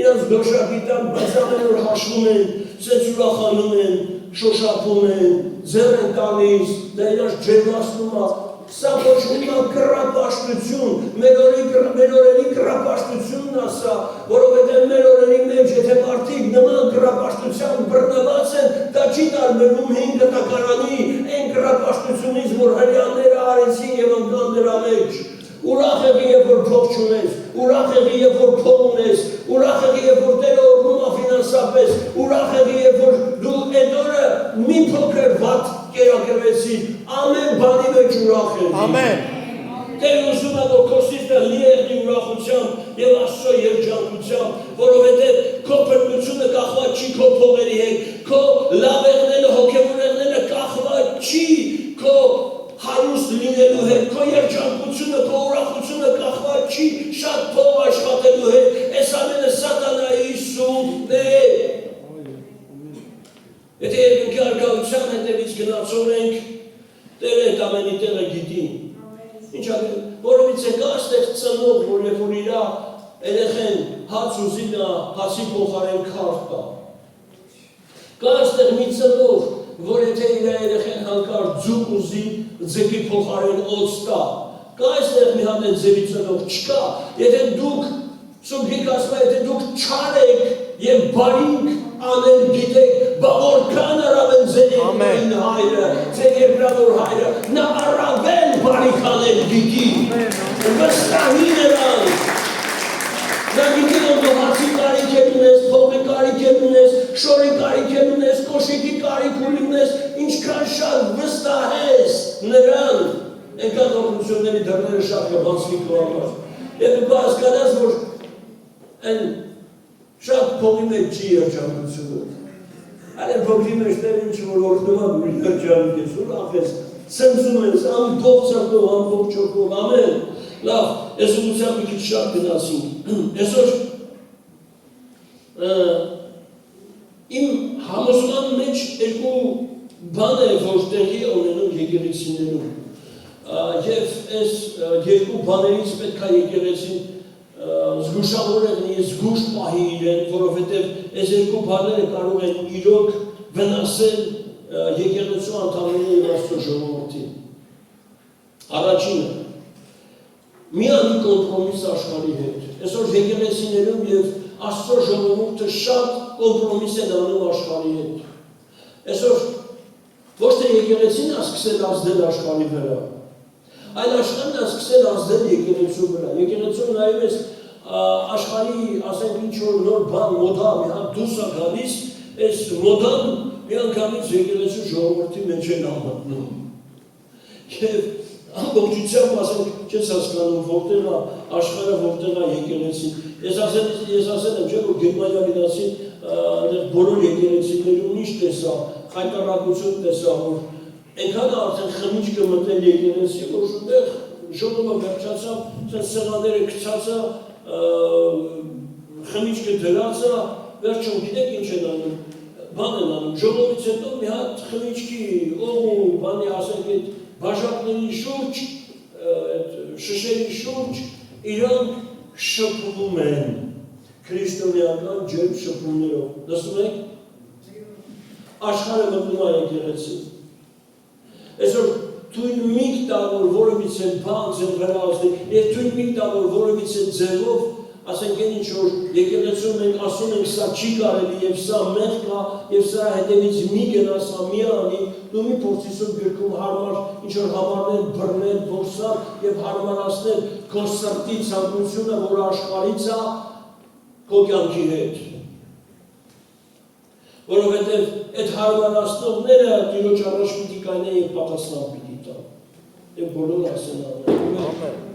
A: իրանց դոշակի տան, բայց ամեն օր հաշվում են, սենց ուրախանում են, շոշափում են, ձեռ են տալիս, դա իրանց ջերմացնում է, սա կոչվում է կռապաշտություն, մեր օրերի կռապաշտությունն է սա, որովհետև մեր օրերի մեջ, եթե մարդիկ նման կռապաշտության բռնված են, դա չի տարբերում 5 տակարանի այն կռապաշտությունից, որ հրեաները արեցին եւ ընկան դրա մեջ։ Ուրախ եղի, երբ որ փող չունես, ուրախ եղի, երբ որ փող ունես, ուրախ եղի, երբ որ Տերը օգնում է ֆինանսապես, ուրախ եղի, երբ որ դու այդ օրը մի փոքր վատ կերակրվեցիր, ամեն բանի մեջ ուրախ եղի։
B: Ամեն։
A: Տերը ուզում է որ քո սիրտը լի եղի ուրախությամբ եւ Աստծո երջանկությամբ, որովհետեւ քո բռնությունը կախված չի քո փողերի հետ, քո լավերները, հոգեվորները կախված չի քո հարուստ լինելու հետ, քո երջանկությունը, քո ուրախությունը կախված չի շատ փող աշխատելու հետ, այս ամենը սատանայի սուտն է։ Եթե երկնքի առկայության հետևից գնացող ենք, Տերը այդ ամենի տեղը գիտի։ Ինչ ա, որովհետև կա այստեղ ծնող, որ երբ որ իր երեխեն հաց ուզի նա հացի փոխարեն քարտ տա։ Կա այստեղ մի ծնող, որ եթե իր երեխեն հանկարծ ձուկ ուզի, ձկի փոխարեն օձ տա։ Կա այստեղ մի հատ այդ ձևի ծնող չկա։ Եթե դուք Սուրբ ասում է, եթե դուք չար եք եւ բարինք անել գիտեք, բա որքան առավել ձեր երկրային հայրը, ձեր երկրավոր հայրը, նա առավել բարիք անել գիտի։ Վստահի նրան։ Նա գիտի, որ դու հացի կարիք ունես, փողի կարիք ունես, շորի կարիք ունես, կոշիկի կարիք ունես, ինչքան շատ վստահես նրան, այնքան օգնությունների դռները շատ կբացվի քո համար։ Եվ դու հասկանաս, որ այն շատ փողի մեջ չի երջանկությունը։ Այլ փողի մեջ դեռ ինչ որ օրհնում է երջանք ես, ուրախ ես, ցնցում ես, ամբողջ ցանկով, ամբողջ ճոկով, ամեն։ Լավ, ես ուղղությամբ մի քիչ շատ գնացինք։ Այսօր իմ համոզման մեջ երկու բան է, որ տեղի ունենում եկեղեցիներում։ Եվ այս երկու բաներից պետք է եկեղեցին զգուշավոր եղնի, զգուշ պահի իրեն, որովհետև այս երկու բաները կարող են իրոք վնասել եկեղեցու անդամների եւ Աստծո ժողովրդին։ Առաջինը մի անի կոմպրոմիս աշխարհի հետ։ Այսօր եկեղեցիներում եւ Աստծո ժողովուրդը շատ կոմպրոմիս են անում աշխարհի հետ։ Այսօր ոչ թե եկեղեցին է սկսել ազդել աշխարհի վրա, այլ աշխարհն է սկսել ազդել եկեղեցու վրա։ Եկեղեցուն նայում ես աշխարհի, ասենք ինչ որ նոր բան, մոդա մի հատ դուրս է գալիս, այս մոդան միանգամից եկեղեցու ժողովրդի մեջ են ամտնում։ Եվ ամբողջությամբ ասենք չես հասկանում որտեղ է աշխարհը, որտեղ է եկեղեցին։ Ես ասել եմ, չէ՞ որ Գերմանիա գնացի, այնտեղ բոլոր եկեղեցիներում ինչ տեսա, խայտարակություն տեսա, որ այնքան արդեն խմիչքը մտել եկեղեցի, որ շուտեղ ժողովը վերջացավ, սեղանները գցած է, խմիչքը դրած է, վերջում գիտեք ինչ են անում, բան են անում, ժողովից հետո մի հատ խմիչքի օղու, բանի ասենք այդ բաժակների շուրջ, շշերի շուրջ իրանք շփվում են քրիստոնեական ջերմ շփումներով։ Լսում եք։ Աշխարհը մտնում է եկեղեցի։ Այսօր թույն միք տա, որ որևիցե բան ձեր վրա ազդի, եւ թույն միք տա, որ որևիցե ձևով, ասենք այն ինչ որ եկեղեցում մենք ասում ենք սա չի կարելի եւ սա մեղք է եւ սա հետևից մի գնա, սա մի անի, դու մի փորձիսով գրքում հարմար ինչ որ համարներ բռնել, որսալ եւ հարմարացնել քո սրտի ցանկությունը, որ աշխարհից է քո կյանքի հետ։ Որովհետև այդ հարմարացնողները Տիրոջ առաջ պիտի կայնեն եւ պատասխան պիտի տան։ Եվ բոլոր ասեն ամեն։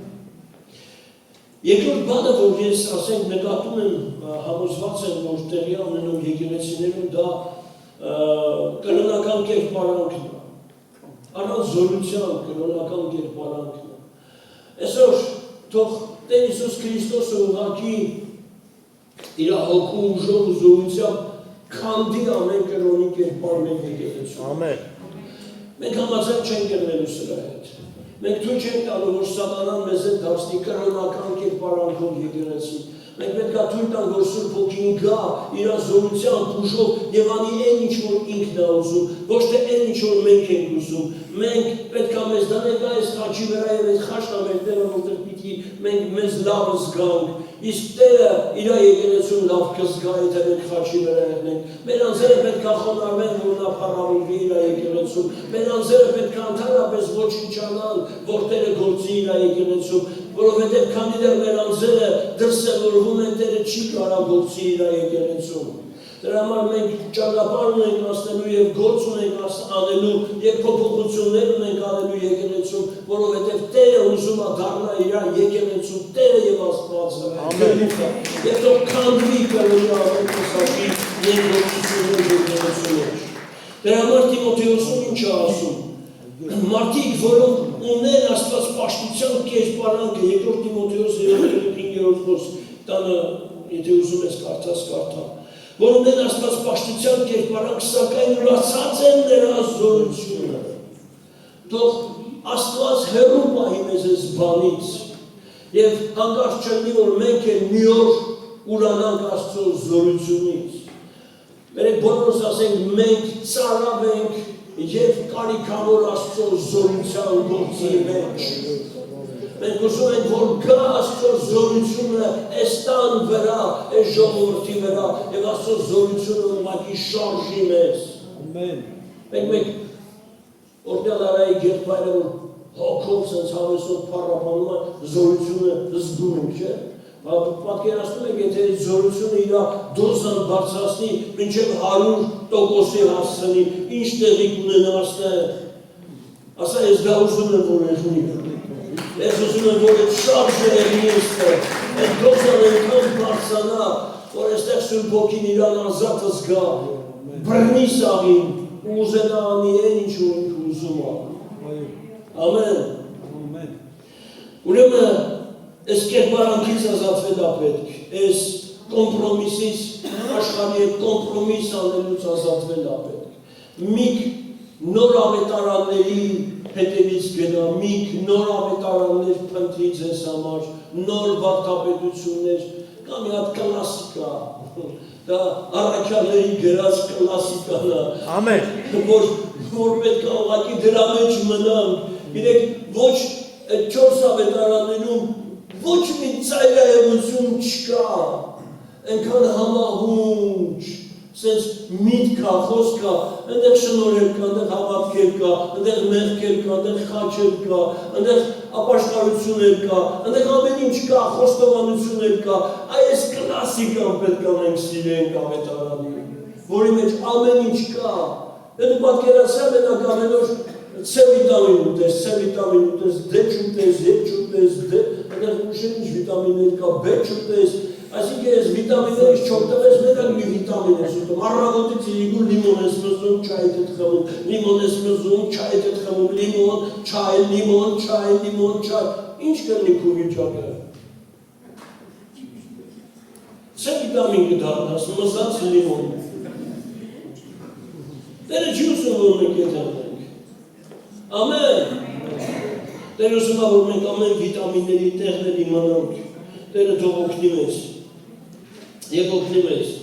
A: Երկրորդ բանը, որ ես ասենք նկատում եմ, համոզված եմ, որ տեղի ունենում եկեղեցիներում դա կրոնական կերպարանքն է։ Առանց զորության կրոնական կերպարանքն է։ Այսօր թող Տեր Հիսուս Քրիստոսը ուղղակի իր հոգու ուժով ու զորությամբ քանդի ամեն կրոնի կերպարներ եկեղեցու։ Ամեն։ Մենք համաձայն չենք եղնելու սրա հետ։ Մենք թույլ չենք տալու, որ սատանան մեզ հետ դարձնի կրոնական կերպարանքով եկեղեցի, Մենք պետք է թույլ տանք, որ Սուրբ Հոգին գա իր զորությամբ, ուժով եւ անի այն ինչ որ ինքն է ուզում, ոչ թե այն ինչ որ մենք ենք ուզում։ Մենք պետք է մեզ դանենք այս խաչի վրա եւ այս խաչն է մեր Տերը, որտեղ պիտի մենք մեզ լավ զգանք։ Իսկ Տերը իր եկեղեցուն լավ կզգա, եթե մենք խաչի վրա եղնենք։ Մեր անձերը պետք է խոնարհվեն, որ նա փառավորվի իր եկեղեցում։ Մեր անձերը պետք է ընդհանրապես ոչնչանան, որ Տերը գործի իր եկեղեցում, որովհետև քանի դեռ մեր անձերը դրսևորվում են, Տերը չի կարող գործի իր եկեղեցում։ Դրա համար մենք ճանապարհ ունենք անցնելու եւ գործ ունենք անելու եւ փոփոխություններ ունենք անելու եկեղեցում, որովհետեւ Տերը ուզում է դառնա իր եկեղեցու Տերը եւ Աստվածը։ Ամեն։ Եվ թող քանդվի կլինի ամենքոսակի երկրորդություններ եկեղեցու մեջ։ Դրա համար Տիմոթեոսում ինչ է ասում։ Մարդիկ, որոնք ունեն Աստված պաշտության կերպարանքը, երկրորդ Տիմոթեոս 3:5 խոսք, տանը եթե ուզում ես կարդաս կարդա, որ ունեն Աստված պաշտության կերպարանք, սակայն ուրացած են նրա զորությունը։ Թող Աստված հեռու պահի մեզ այս բանից եւ հանկարծ չլինի, որ մենք էլ մի օր ուրանանք Աստծո զորությունից։ Մենք բոլորս ասենք, մենք ծարավ ենք եւ կարիքավոր Աստծո զորության գործի մեջ։ Մենք ուզում ենք, որ գա Աստծո զորությունը այս տան վրա, այս ժողովրդի վրա եւ Աստծո զորությունը ուղղակի շարժի մեզ։ Ամեն։ Մենք օրդել արայի գերբայրը որ հոգով sense հավեսով փառաբանում է զորությունը զգում ենք, չէ՞։ Պատկերացնում եք, եթե զորությունը իր դոզան բարձրացնի մինչև 100%-ի հասցնի, ինչ տեղի կունենա այստեղ։ Ասա, ես դա ուզում եմ, որ եղնի։ Ես ուզում եմ, որ այդ շարժը եղնի այստեղ, այդ դոզան այնքան բարձրանա, որ այստեղ Սուրբ Հոգին իրան ազատ զգա, բռնի սաղին, ու ուզենա անի այն, ինչ որ ինքը ուզում է։ Ամեն։ Ուրեմն այս կերպարանքից ազատվել է պետք, այս կոմպրոմիսից, աշխարհի հետ կոմպրոմիս անելուց ազատվել է պետք։ Միք նոր ավետարանների հետևից գնա, միք նոր ավետարաններ փնտրի ձեզ համար, նոր վարդապետություններ, կամ մի հատ կլասիկա, դա առաքյալների գրած կլասիկան է։ Ամեն։ Որ պետք է ուղղակի դրա մեջ մնանք, գիտեք, ոչ այդ 4 ավետարաններում ոչ մի ծայրահեղություն չկա, այնքան համահունչ, սենց միտք կա, խոսք կա, այնտեղ շնորհել կա, այնտեղ հավատքեր կա, այնտեղ մեղքեր կա, այնտեղ խաչեր կա, այնտեղ ապաշխարություններ կա, այնտեղ ամեն ինչ կա, խոստովանություններ կա, այս կլասիկան պետք է մենք սիրենք ավետարանի, որի մեջ ամեն ինչ կա, դու պատկերացրու մենակ ամենօր C վիտամին ուտես, C վիտամին ուտես, D չուտես, E չուտես, D, այնտեղ ուշեն ինչ վիտամիններ կա, B չուտես, այսինքն ես վիտամիններից չօգտվես, մենակ մի վիտամին ես ուտում, առավոտից իրիկու լիմոն ես մզում, չայ հետ խմում, լիմոն ես մզում, չայ հետ խմում, լիմոն, չայ, ինչ կլինի քո վիճակը։ C վիտամին կդառնաս, մզած լիմոն։ Տերը չի ուզում, որ մենք եթենք։ Ամեն։ Տերը ուզում է, որ մենք ամեն վիտամինների տեղներ իմանանք։ Տերը թող օգնի մեզ։ Եվ օգնի մեզ։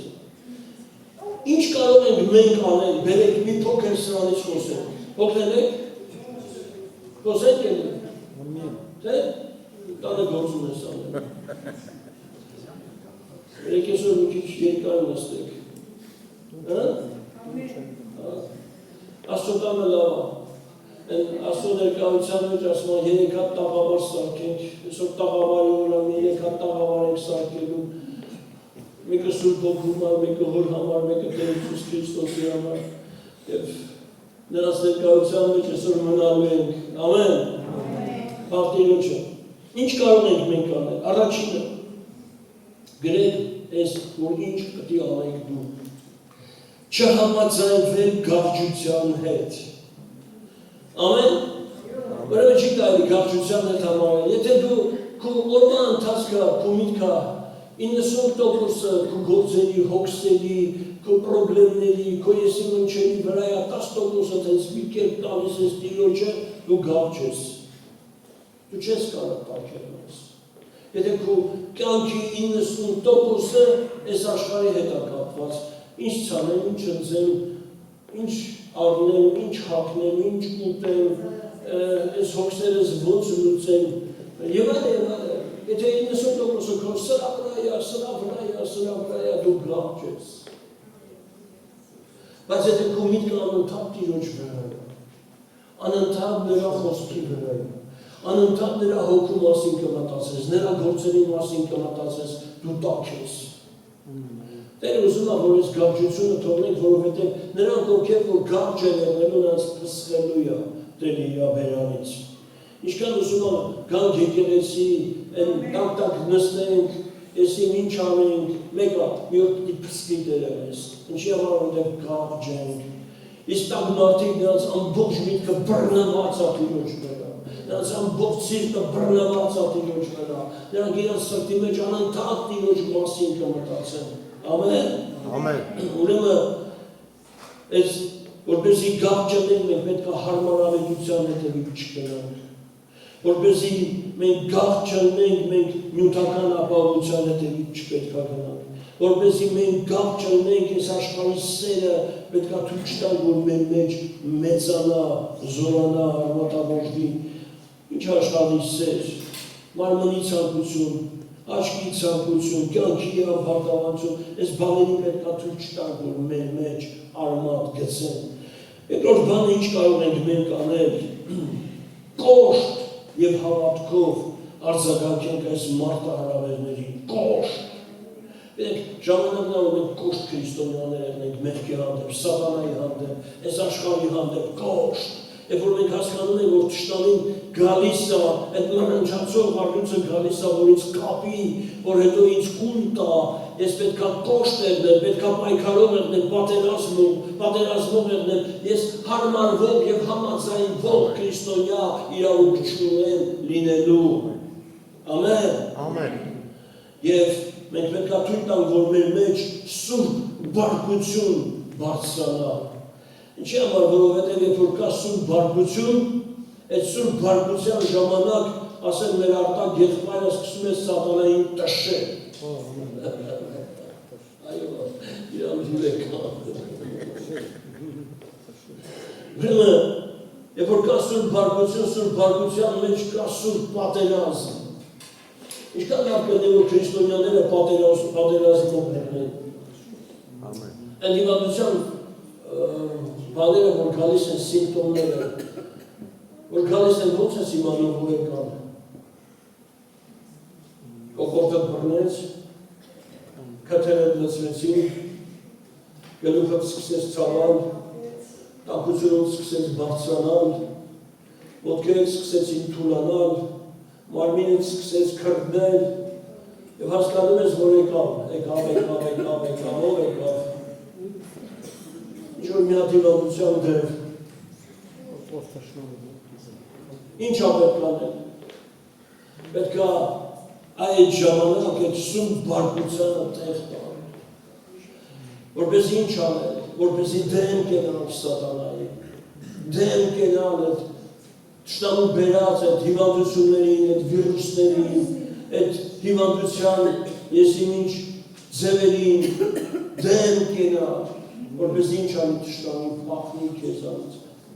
A: Ինչ կարող ենք մենք անել, բերեք մի փոքր սրանից խոսենք։ Օգնել եք։ Խոսենք եք։ Թե տանը գործում ես անել։ Երեք այսօր մի քիչ երկար նստեք։ Հա։ Աստծո տանը լավ է։ Աստծո ներկայության մեջ ասում են 3 հատ տաղավար սարքենք, այսօր տաղավարի օրը 3 հատ տաղավար ենք սարքելու, մեկը Սուրբ Հոգու համար, մեկը Հոր համար, մեկը Տեր Հիսուս Քրիստոսի համար, եւ նրանց ներկայության մեջ այսօր մնալու ենք, ամեն, Բաղտիրոջը, ինչ կարող ենք մենք անել, առաջինը, գրեք այս, որ ինչ պտի անենք դու, չհամաձայնվել գաղջության հետ, Ամեն, ուրեմն չի կարելի գաղջության հետ համարել, եթե դու քո օրվա ընթացքը, քո միտքը 90%-ը քո գործերի, հոգսերի, քո պրոբլեմների, քո եսի մնչերի վրա 10%-ը տենց մի կերպ տալիս ես Տիրոջը, դու գաղջ ես։ Դու չես կարող պարգևել ես։ Եթե քո կյանքի 90%-ը այս աշխարհի հետ է կապված, ինչ ցանեմ, ինչ ընձեմ, ինչ առնեմ, ինչ հագնեմ, ինչ ուտեմ, այս հոգսերս ոնց լուծեմ, եւ այլն։ Եթե 90%-ը քո սրա վրա է, դու գաղ ես։ Բայց եթե քո միտքը անընդհատ Տիրոջ վրա է, անընդհատ նրա խոսքի վրա է, անընդհատ նրա հոգու մասին կմտածես, նրա գործերի մասին կմտածես, դու տաք ես։ Տերը ուզում է, որ այս գաղջությունը թողնենք, որովհետև նրանք ովքեր որ գաղջ են եղնելու, նրանց փսխելու է Տերը իր բերանից։ Ինչքան ուզում եմ գանք եկեղեցի, տակ նստենք, եսիմ ինչ անենք, մեկը մի օր պիտի փսխի Տերը մեզ, ինչի համար որտեղ գաղջ ենք։ Իսկ տակ մարդիկ նրանց ամբողջ միտքը բռնված է Տիրոջ վրա, նրանց ամբողջ սիրտը բռնված է Տիրոջ վրա, նրանք իրենց սրտի մեջ անընդհատ Տիրոջ մասին կմտածեն։ Ամեն։ Ամեն։ Ուրեմն այս որպեսզի գաղջ ենք, մենք պետք է հարմարավետության հետևից չգնանք։ Որպեսզի մենք գաղջ չլինենք, մենք նյութական ապահովության հետևից չպետք է գնանք։ Որպեսզի մենք գաղջ չլինենք, այս աշխարհի սերը պետք է թույլ չտանք, որ մեր մեջ մեծանա, զորանա, արմատավորվի։ Ինչ աշխարհի սեր, մարմնի ցանկություն, աչքի ցանկություն, կյանքի անբարտավանություն, այս բաների պետք է թույլ չտանք, որ մեր մեջ արմատ գցեն։ Երկրորդ բանը ինչ կարող ենք մենք անել, կոշտ եւ հավատքով արձագանքենք այս մարտահրավերների, կոշտ։ Մենք ժամանակն է, որ մենք կոշտ քրիստոնյաներ ենք մեղքի հանդեպ, սատանայի հանդեպ, այս աշխարհի հանդեպ, կոշտ։ Եվ որ մենք հասկանում ենք, որ թշնամին գալիս է, այդ նմանչացող վարդույթը գալիս է, որ ինձ կապի, որ հետո ինձ կուլ տա, ես պետք է կոշտ եղնել, պետք է պայքարող եղնել, պատերազմող եղնել, ես հարմարվող եւ համաձայնվող քրիստոնյա իրավունք չունեմ լինելու։ Ամեն։ Ամեն։ Եվ մենք պետք է թույլ տանք, որ մեր մեջ սուրբ բարկություն բարձրանա։ Ինչի համար, որովհետև երբ որ կա սուրբ բարկություն, այդ սուրբ բարկության ժամանակ, ասեն մեր արտակ եղբայրը սկսում է սատանային տշել։ Այո, իրան ջուրեք։ Ուրեմն, երբ որ կա սուրբ բարկության մեջ կա սուրբ պատերազմ։ Ինչքան լավ կլինի, որ քրիստոնյաները պատերազմով եղնեն։ Ամեն։ Այդ հիվանդության բաները, որ գալիս են սիմպտոմները, որ գալիս են ոնց ես իմանում, որ եկան։ Կոկորդը բռնեց, քթերը լցվեցին, գլուխը սկսեց ցավել, տաքությունը սկսեց բարձրանալ, ոտքերը սկսեցին թուլանալ, մարմինը սկսեց քրտնել, եւ հասկանում ես, որ եկավ։ Ինչ-որ մի հատ հիվանդության դեր։ Ինչ է պետք անել։ Պետք է այդ ժամանակ այդ սուրբ բարկությանը տեղ տալ։ Որպեսզի ինչ անել, որպեսզի դեմ կենալ սատանայի, դեմ կենալ այդ թշնամու բերած այդ հիվանդություններին, այդ վիրուսներին, այդ հիվանդության եսիմ ինչ ձևերին, դեմ կենալ, որպեսզի ինչ անի թշնամին փախնի քեզանից։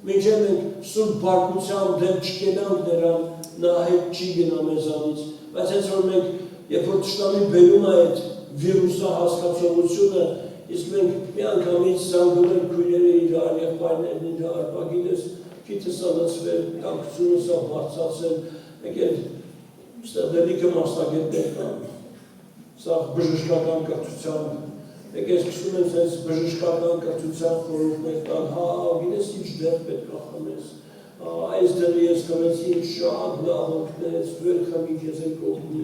A: Մինչև մենք սուրբ բարկությամբ դեմ չկենանք նրան, նա հետ չի գնա մեզանից, բայց հենց որ մենք, երբ որ թշնամին բերում է այդ վիրուսա հասկացողությունը, իսկ մենք մի անգամից զանգում ենք քույրերը իրար, եղբայրներն իրար, բա գիտես, քիթս ա լցվել, տաքությունս ա բարձրացել, մեկ էլ լելիքը մասնագետներ կան, սա բժշկական կրթությամբ, մեկ էլ սկսում են սենց բժշկական կրթության խորհուրդներ տան, հա, գիտես ինչ դեղ պետք է խմես, այս դեղի ես կմեցի ինչ շատ լավ օգնեց, դու էլ խմի քեզ էլ կօգնի,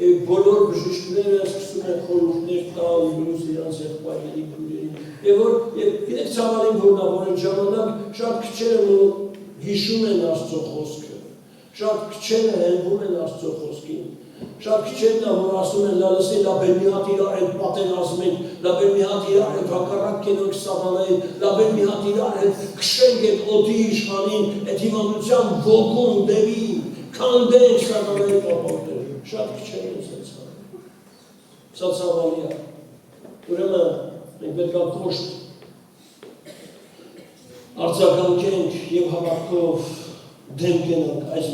A: եւ բոլոր բժիշկները սկսում են խորհուրդներ տալ մյուս իրանց եղբայրների քույրերին, եւ որ գիտեք ցավալին որ նա որ այն ժամանակ շատ քչերը որ հիշում են Աստծո խոսքը, շատ քչերը հենվում են Աստծո խոսքին, շատ քչերն է որ ասում են լալսի լաբեր մի հատ իրար հետ պատերազմենք, լաբեր մի հատ իրար հետ հակառակ կենանք սատանային, լաբեր մի հատ իրար հետ քշենք այդ օդի իշխանին, այդ հիվանդության ոգուն դերին, քանդենք սատանայի կապանքները, Շատ քիչեր են սենց անում։ Սա ցավալի է։ Ուրեմն մենք պետք է կոշտ արձագանքենք եւ հավատքով դեմ գնանք այս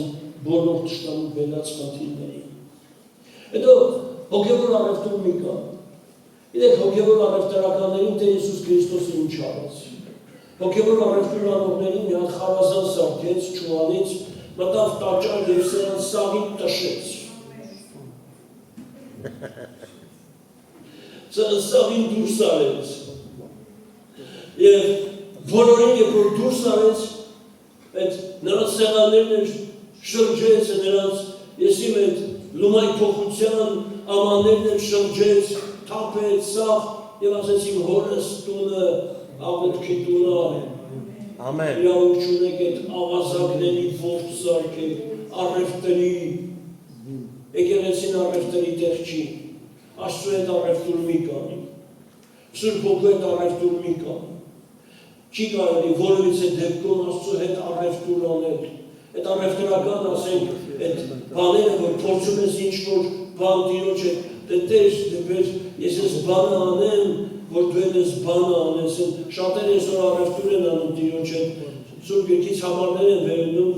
A: բոլոր տշտամու բերած խնդիրներին։ Հետո հոգևոր առևտուր մի կա։ Գիտեք, հոգևոր առևտրականներին Տեր Հիսուս Քրիստոսը ինչ արեց։ Հոգևոր առևտուր անողներին մի հատ խարազան սարքեց ճուանից, մտավ տաճար եւ սրանց սաղին տշեց։ Սաղին դուրս արեց։ Եվ բոլորին երբ որ դուրս արեց, այդ նրանց սեղաններն շրջեց, նրանց եսիմ այդ լումայ փոխության ամաններն շրջեց, թափեց, սաղ եւ ասեց իմ հորս տունը աղոթքի տունը
B: Ամեն։
A: իրավունք չունեք այդ ավազակների ողջ սարքեք, առևտրի, եկեղեցին առևտրի տեղ չի, Աստծու հետ առևտուր մի կանի, Սուրբ Հոգու հետ առևտուր մի կանի, չի կարելի որևիցե դեպքում Աստծու հետ առևտուր անել, այդ առևտրական ասենք, այդ բաները, որ փորձում ես ինչ-որ բան Տիրոջ հետ, Տեր, ես ես բանը անեմ, որ դու ես բանը անես, շատերը այսօր առևտուր են անում Տիրոջ հետ, Սուրբ Գրքից համարներ են վերնում,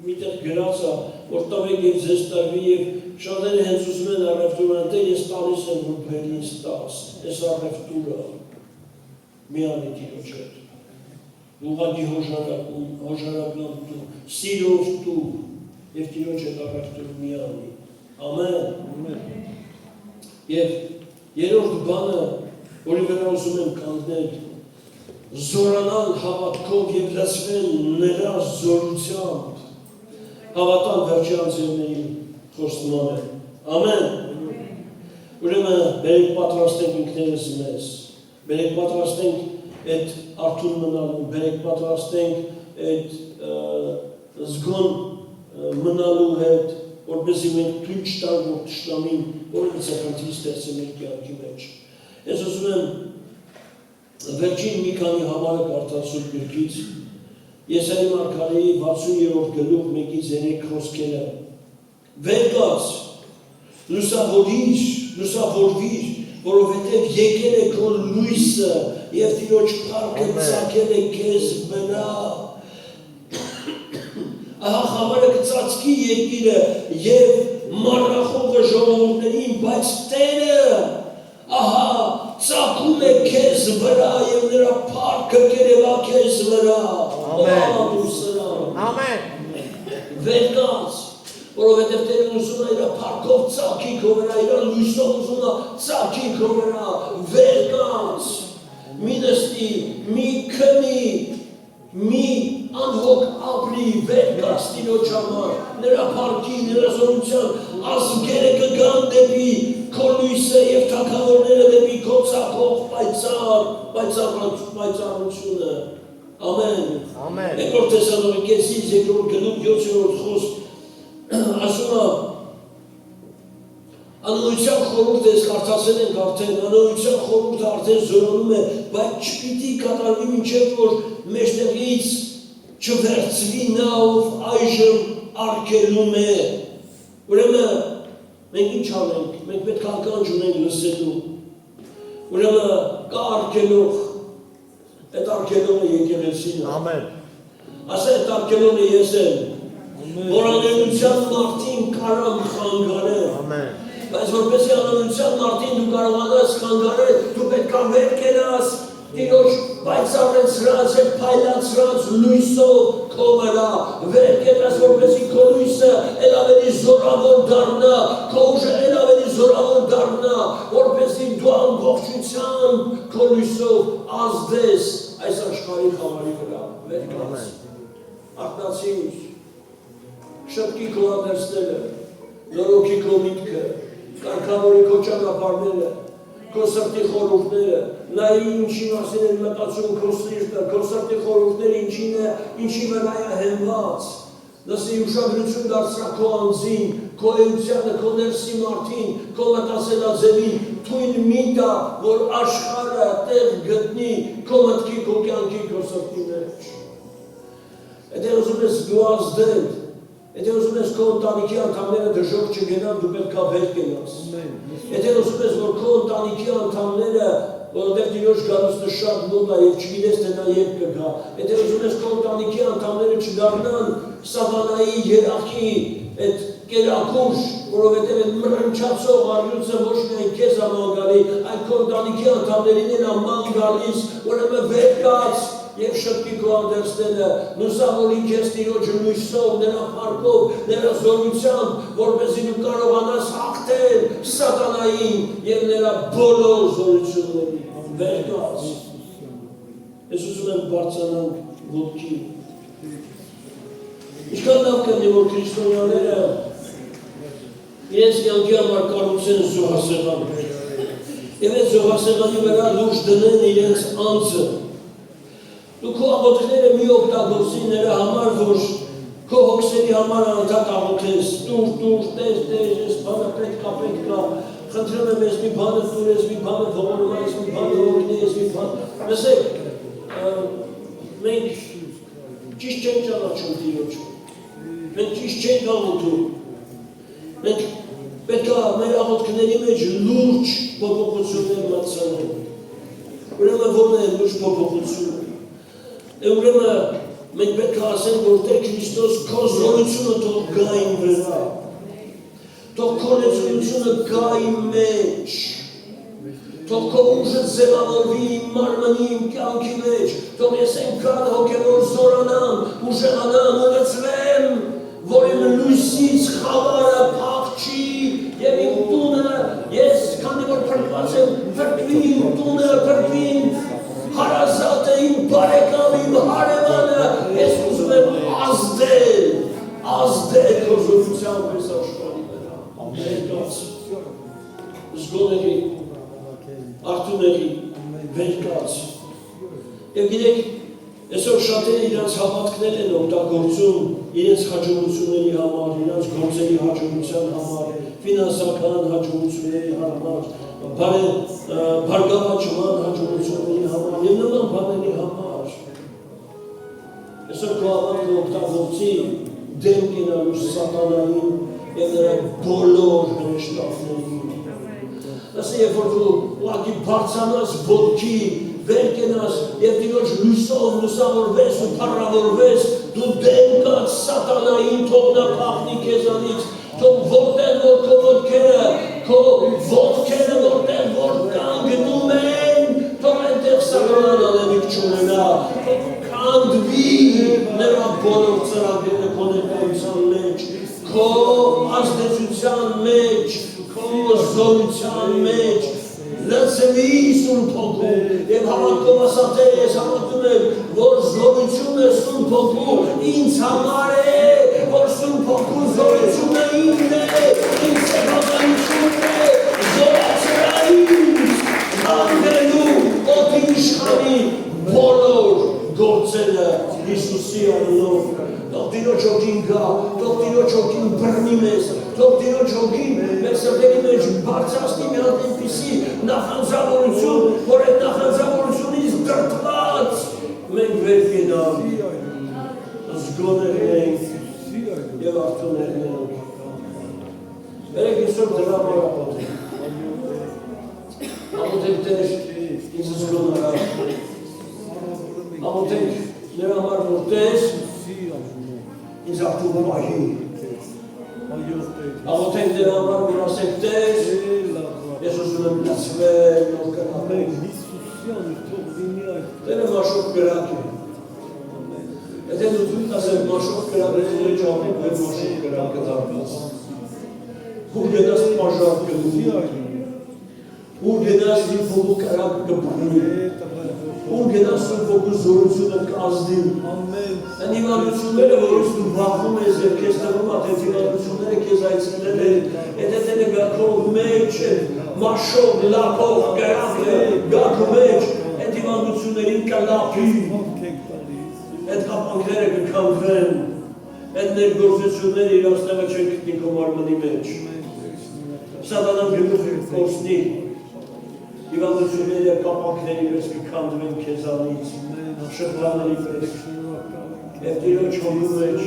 A: միտեղ գրած է, որ տվեք եւ ձեզ տրվի եւ շատերը հենց ուզում են առևտուր անել, Տեր ես տալիս եմ, որ բեր ինձ տաս, այս առևտուրը մի անի Տիրոջ հետ, ուղղակի հոժարական տու, սիրով տու եւ Տիրոջ հետ առևտուր մի անի, ամեն, եւ երրորդ բանը, որի վրա ուզում եմ կանգնել, զորանալ հավատքով եւ լցվել նրա զորությամբ, հավատալ վերջի անձերների խոստմանը, ամեն, ուրեմն բերեք պատրաստենք ինքներս մեզ, բերեք պատրաստենք այդ արթուն մնալու, բերեք պատրաստենք այդ զգոն մնալու հետ, որպեսզի մենք թույլ չտանք, որ թշնամին որևիցե խնդիր ստեղծի մեր կյանքի մեջ։ Ես ուզում եմ վերջին մի քանի համարը կարդալ Սուրբ Գրքից, Եսայի մարգարեի 60-րդ գլուխ 1-3 խոսքերը։ Վեր կաց, լուսավորվիր, որովհետև եկել է քո լույսը եւ Տիրոջ փառքը ցակել է քեզ վրա։ Ահա խավարը կծածկի երկիրը եւ մառախողը ժողովուրդներին, բայց Տերը ահա ծագում է քեզ վրա եւ նրա փառքը կերևա քեզ վրա։
B: Ամեն։
A: Վեր կաց, որովհետև Տերը ուզում է իր փառքով ծագի քո վրա, իր լույսով ուզում է ծագի քո վրա։ Վեր կաց, մի նստի, մի քնի, մի անհոգ ապրի, վեր կաց Տիրոջ համար, նրա փառքի, նրա զորության ազգերը կգան դեպի քո լույսը եւ թագավորները դեպի քո ծագող պայծառությունը։ Ամեն։ Երկրորդ Թեսաղոնիկեցիս 2-րդ գլուխ 7-րդ խոսք ասում է անօրության խորհուրդը ես կարդացել ենք արդեն, անօրության խորհուրդը արդեն զորանում է, բայց չպիտի կատարվի մինչև որ մեջտեղից չվերցվի նա, ով այժմ արգելում է։ Ուրեմն մենք ինչ անենք, մենք պետք է ականջ ունենք լսելու։ Ուրեմն կա արգելող, այդ արգելողը եկեղեցին է։
B: Ամեն։
A: Ասա այդ արգելողը ես եմ, որ անօրության մարդին կարամ խանգարել։
B: Ամեն։
A: Բայց որպեսզի անօրության մարդին դու կարողանաս խանգարել, դու պետք է վեր կենաս Տիրոջ պայծառացրած եւ փայլացրած լույսով քո վրա, վեր կենաս որպեսզի քո լույսը ել ավելի զորավոր դառնա, քո ուժը ել ավելի զորավոր դառնա, որպեսզի դու ամբողջությամբ քո լույսով ազդես այս աշխարհի խավարի վրա, վեր կենաս։ Արթնացիր, շտկի քո անդերսները, նորոգի քո միտքը, կարգավորի քո ճանապարհները, քո սրտի խորհուրդները, նայի ինչի մասին են մտածում քո սիրտը, քո սրտի խորհուրդները ինչի վրա է հենված, լսի ուշադրություն դարձրա քո անձին, քո էությանը, քո ներսի մարդին, քո մտածելաձևին, թույլ մի տա, որ աշխարհը տեղ գտնի քո մտքի, քո կյանքի, քո սրտի մեջ։ Եթե ուզում ես դու ազդել, Եթե ուզում ես քո ընտանիքի անդամները դժոխք չգնան, դու պետք է վեր կենաս։ Եթե ուզում ես, որ քո ընտանիքի անդամները, որովհետև Տիրոջ գալուստը շատ մոտ է եւ չգիտես թե նա երբ կգա։ Եթե ուզում ես քո ընտանիքի անդամները չդառնան սատանայի երախի այդ կերակուր, որովհետև այդ մռնչացող առյուծը ոչ միայն քեզ է ման գալի, այլ քո ընտանիքի անդամներին էլ ման գալիս, ուրեմն վեր կաց եւ շտկի քո անդերստելը, լուսավորի քեզ Տիրոջը լույսով, նրա փառքով, նրա զորությամբ, որպեսզի դու կարողանաս հաղթել սատանային եւ նրա բոլոր զորություններին։ Վեր կաց։ Ես ուզում եմ բարձրանանք ոտքի։ Ինչքան լավ կլինի, որ քրիստոնյաները իրենց կյանքի համար կառուցեն զոհասեղան եւ այդ զոհասեղանի վրա լուրջ դնեն իրենց անձը։ Դու քո աղոթքները մի օգտագործի նրա համար, որ քո հոգսերի համար անդադ աղոթես, տուր, տեր, ես բանը պետք է, խնդրում եմ ես մի բանը տուր, ես մի բանը ողորում, ես մի բանը օգնի, ես մի բանը։ Լսեք, մենք ճիշտ չենք ճանաչում Տիրոջը, մենք ճիշտ չենք աղոթում, մենք պետք է մեր աղոթքների մեջ լուրջ փոփոխություններ մատուցենք։ Ուրեմն ո՞րն է լուրջ փոփոխությունը։ Ուրեմն մենք պետք է ասենք, որ Տեր Քրիստոս քո զորությունը թող գա իմ վրա, թող քո լեցունությունը գա իմ մեջ, թող քո ուժը ձևավորվի իմ մարմնի, իմ կյանքի մեջ, թող ես այնքան հոգևոր զորանամ, ուժեղանամ, ունեցվեմ, որ իմ լույսից խավարը փախչի եւ իմ տունը, ես քանի որ փրկված եմ, փրկվի իմ տունը, փրկվի իմ հարազատը, իմ բարեկամը, իմ հարևանը, ես ուզում եմ ազդել քո զորությամբ այս աշխարհի վրա։ Ամեն զգոների, արթուների, վերկաց։ Եվ գիտեք, այսօր շատերը իրենց հավատքներ են օգտագործում իրենց հաջողությունների համար, իրենց գործերի հաջողության համար, ֆինանսական հաջողությունների համար, բարգավաճման հաջողությունների համար եւ նման բաների համար։ Այսօր քո հավատքը օգտագործի դեմ կենալու սատանային եւ նրա բոլոր հրեշտակներին։ Ասա երբ որ դու ուղղակի բարձրանաս ոտքի, վեր կենաս եւ Տիրոջ լույսով լուսավորվես ու փառավորվես, դու դեմ կաց սատանային, թող նա փախնի քեզանից, թող որտեղ որ քո ոտքերը որտեղ որ կանգնում են, թող այնտեղ սատանան ալենիք չունենա, թող կանգնվի նրա բոլոր ծրագրերը քո ներկայության մեջ, քո ազդեցության մեջ, քո զորության մեջ, լցվի Սուրբ Հոգու եւ հավատքով ասած ես հավատում եմ, որ զորությունը Սուրբ Հոգու ինձ համար է, որ Սուրբ Հոգու զորությունը ինձ է, ինձ սեփականությունն է, զորացրային հանդելու օդի իշխանի բոլոր գործերը Հիսուսի անունով։ Թող Տիրոջ հոգին գա, թող Տիրոջ հոգին բռնի մեզ, թող Տիրոջ հոգին մեր սրտերի մեջ բարձրացնի մի հատ այնպիսի նախանձավորություն, որ այդ նախանձավորությունից դրդված մենք վեր կենանք, զգոներ ենք եւ արթուներ ենք։ Երեք այսօր դրա համար աղոթենք Տեր ինձ զգոնարա, աղոթենք նրա համար որ Տեր ինձ արդուն պահի, աղոթենք նրա համար որ ասենք Տեր ես ուզում եմ լացվել, նոր կրակել, Տերը մաշող կրակ է, եթե դու թույլ ասենք մաշող կրակ է, դու էջ ամեն որ մաշող կրակ է դարնաս, ու գետաս պաժար կլուի, ու գետաս մի փողու կրակ կպրնի, ու գետաս ու փողու զորությունը կազդի, Այն իմանությունները, որից դու վախում ես և քեզ թվում է, թե իմանությունները քեզ այցելել են, եթե դերը գաքով մեջ է, մաշով, լապով, կրակը, գաքու մեջ, այդ իմանություններին կլապի, այդ կապանքները կքանվեն, այդ ներգործությունները իրացնելը չեն գտնի քո մարմնի մեջ։ Սատանան գլուխը կորսնի, իմանությունները կապանքների պես կքանվեն քեզանից, շղթաների պես։ Եվ Տիրոջ հոգու մեջ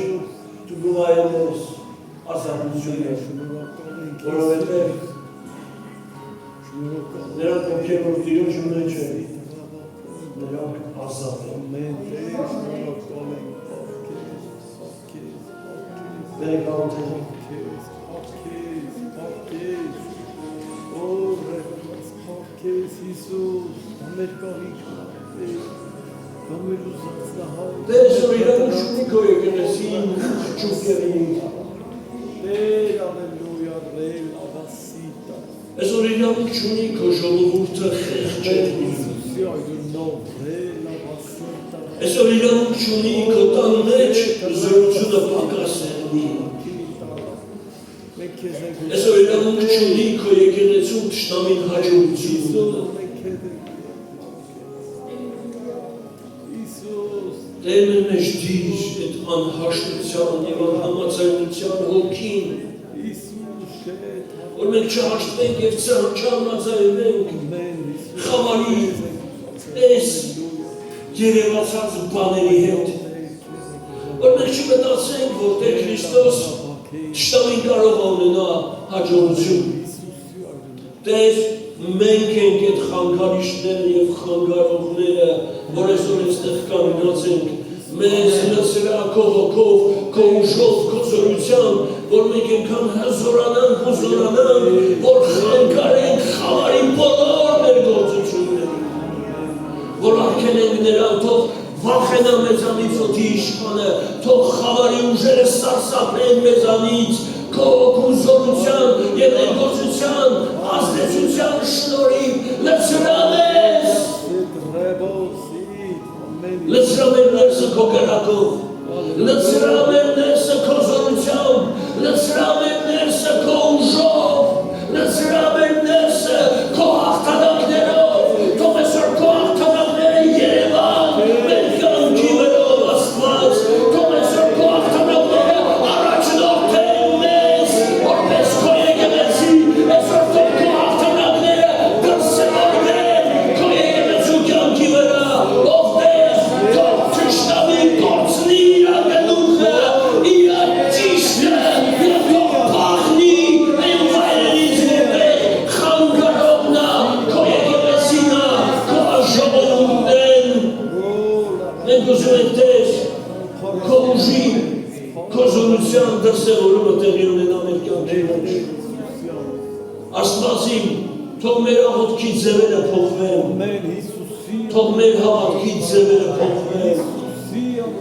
A: դու նայել ես ազատությունը, որովհետև նրանք ովքեր որ Տիրոջ մեջ են, նրանք ազատ են։ Բերեք աղոթենք։ Տես որ իրան շունի քո եկեղեցին ճուկերի։ Ես որ իրան շունի քո ժողովուրդը խեղճերի։ Ես որ իրան շունի քո տան մեջ զորությունը պակասելի։ Ես որ իրան շունի քո եկեղեցում թշնամին հաջողություն։ Տեր մեր մեջ դիր այդ անհաշտության և անհամաձայնության հոգին, որ մենք չհաշտվենք և չհամաձայնվենք խավարի այս երևացած բաների հետ, որ մենք չմտածենք, որ Տեր Քրիստոս թշնամին կարող ունենա հաջողություն։ Տեր մենք ենք այդ խանգարիչները և խանգարողները, որ այսօր այստեղ կանգնած ենք, մեզ լցրա քո հոգով, քո ուժով, քո զորությամբ, որ մենք այնքան հզորանանք ու զորանանք, որ խանգարենք խավարի բոլոր մեր գործություններին, որ արգելենք նրան, թող վախենա մեզանից օդի իշխանը, թող խավարի ուժերը սարսափեն մեզանից, քո հոգու զորության և ներգործության ազդեցության շնորհիվ լցրա մեզ, լցրա մեր ներսը քո կրակով, լցրա մեր ներսը քո զորությամբ, լցրա մեր ներսը քո ուժով, լցրա մեր ներսը քո հաղթանակներով, թող այսօր քո հաղթանակները երևան մեր կյանքի վրով Աստված, թող այսօր քո հաղթանակները առաջնորդեն մեզ, որպես քո եկեղեցի, այսօր թող քո հաղթանակները դրսևորվեն քո եկեղեցու կյանքի վրա, ով Տեր, թող թշնամի կորցնի իր ակնուկը, իր ճիշտը, և թող փախնի այն վայրերից, որտեղ խանգարողն է քո եկեղեցին, քո ժողովուրդն։ Մենք ուզում ենք Տեր, քո ուժի, քո զորության դրսևորումը տեղի ունենա մեր կյանքի մեջ։ Աստվածիմ, թող մեր աղոթքի ձևերը փոխվեն, թող մեր հավատքի ձևերը փոխվեն,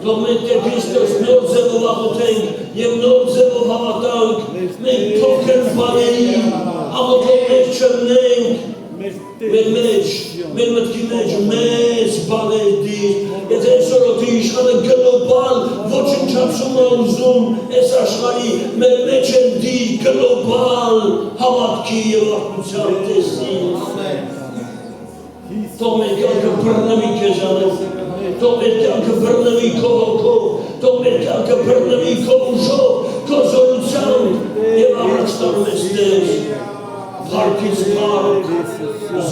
A: թող մենք Տեր Քրիստոս նոր ձևով աղոթենք և նոր ձևով հավատանք, մենք փոքր բաների աղոթողներ չլինենք, մեր մեջ, մեր մտքի մեջ մեծ բաներ դիր, եթե այսօր օդի իշխանը գլոբալ ոչնչացում է ուզում այս աշխարհի, մեր մեջ են դիր գլոբալ հավատքի և արթնության տեսքին։ Թող մեր կյանքը բռնվի քեզանով, թող մեր կյանքը բռնվի քո հոգով, թող մեր կյանքը բռնվի քո ուժով, քո զորությամբ և առաջ տանում ես Տեր, փառքից փառք,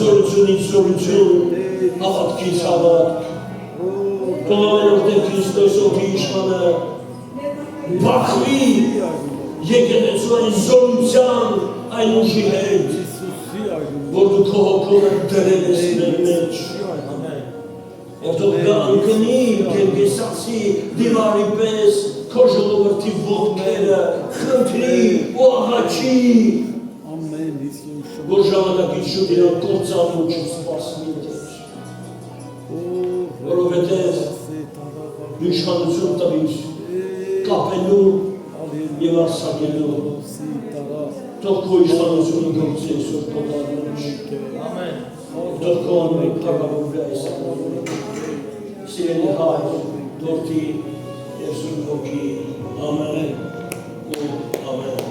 A: զորությունից զորություն, հավատքից հավատք։ Թող ամենով Տեր Քրիստոս օդի իշխանը բախվի եկեղեցու այն զորության, այն ուժի հետ, որ դու քո հոգով դրել ես մեր մեջ։ Եվ թող կանգնի Գերգեսացի դիվարի պես քո ժողովրդի ոտքերը, խնդրի ու աղաչի, որ ժամանակից շուտ իրան կործանու չսպասվի Տեր, որովհետև իշխանություն տվիր կապելու և արձակելու, թող քո իշխանությունը գործի այսօր քո տան մեջ, թող քո անունը փառավորվի այս ամոնում, սիրելի Հայր, Որդի և Սուրբ Հոգի, ամեն ու ամեն։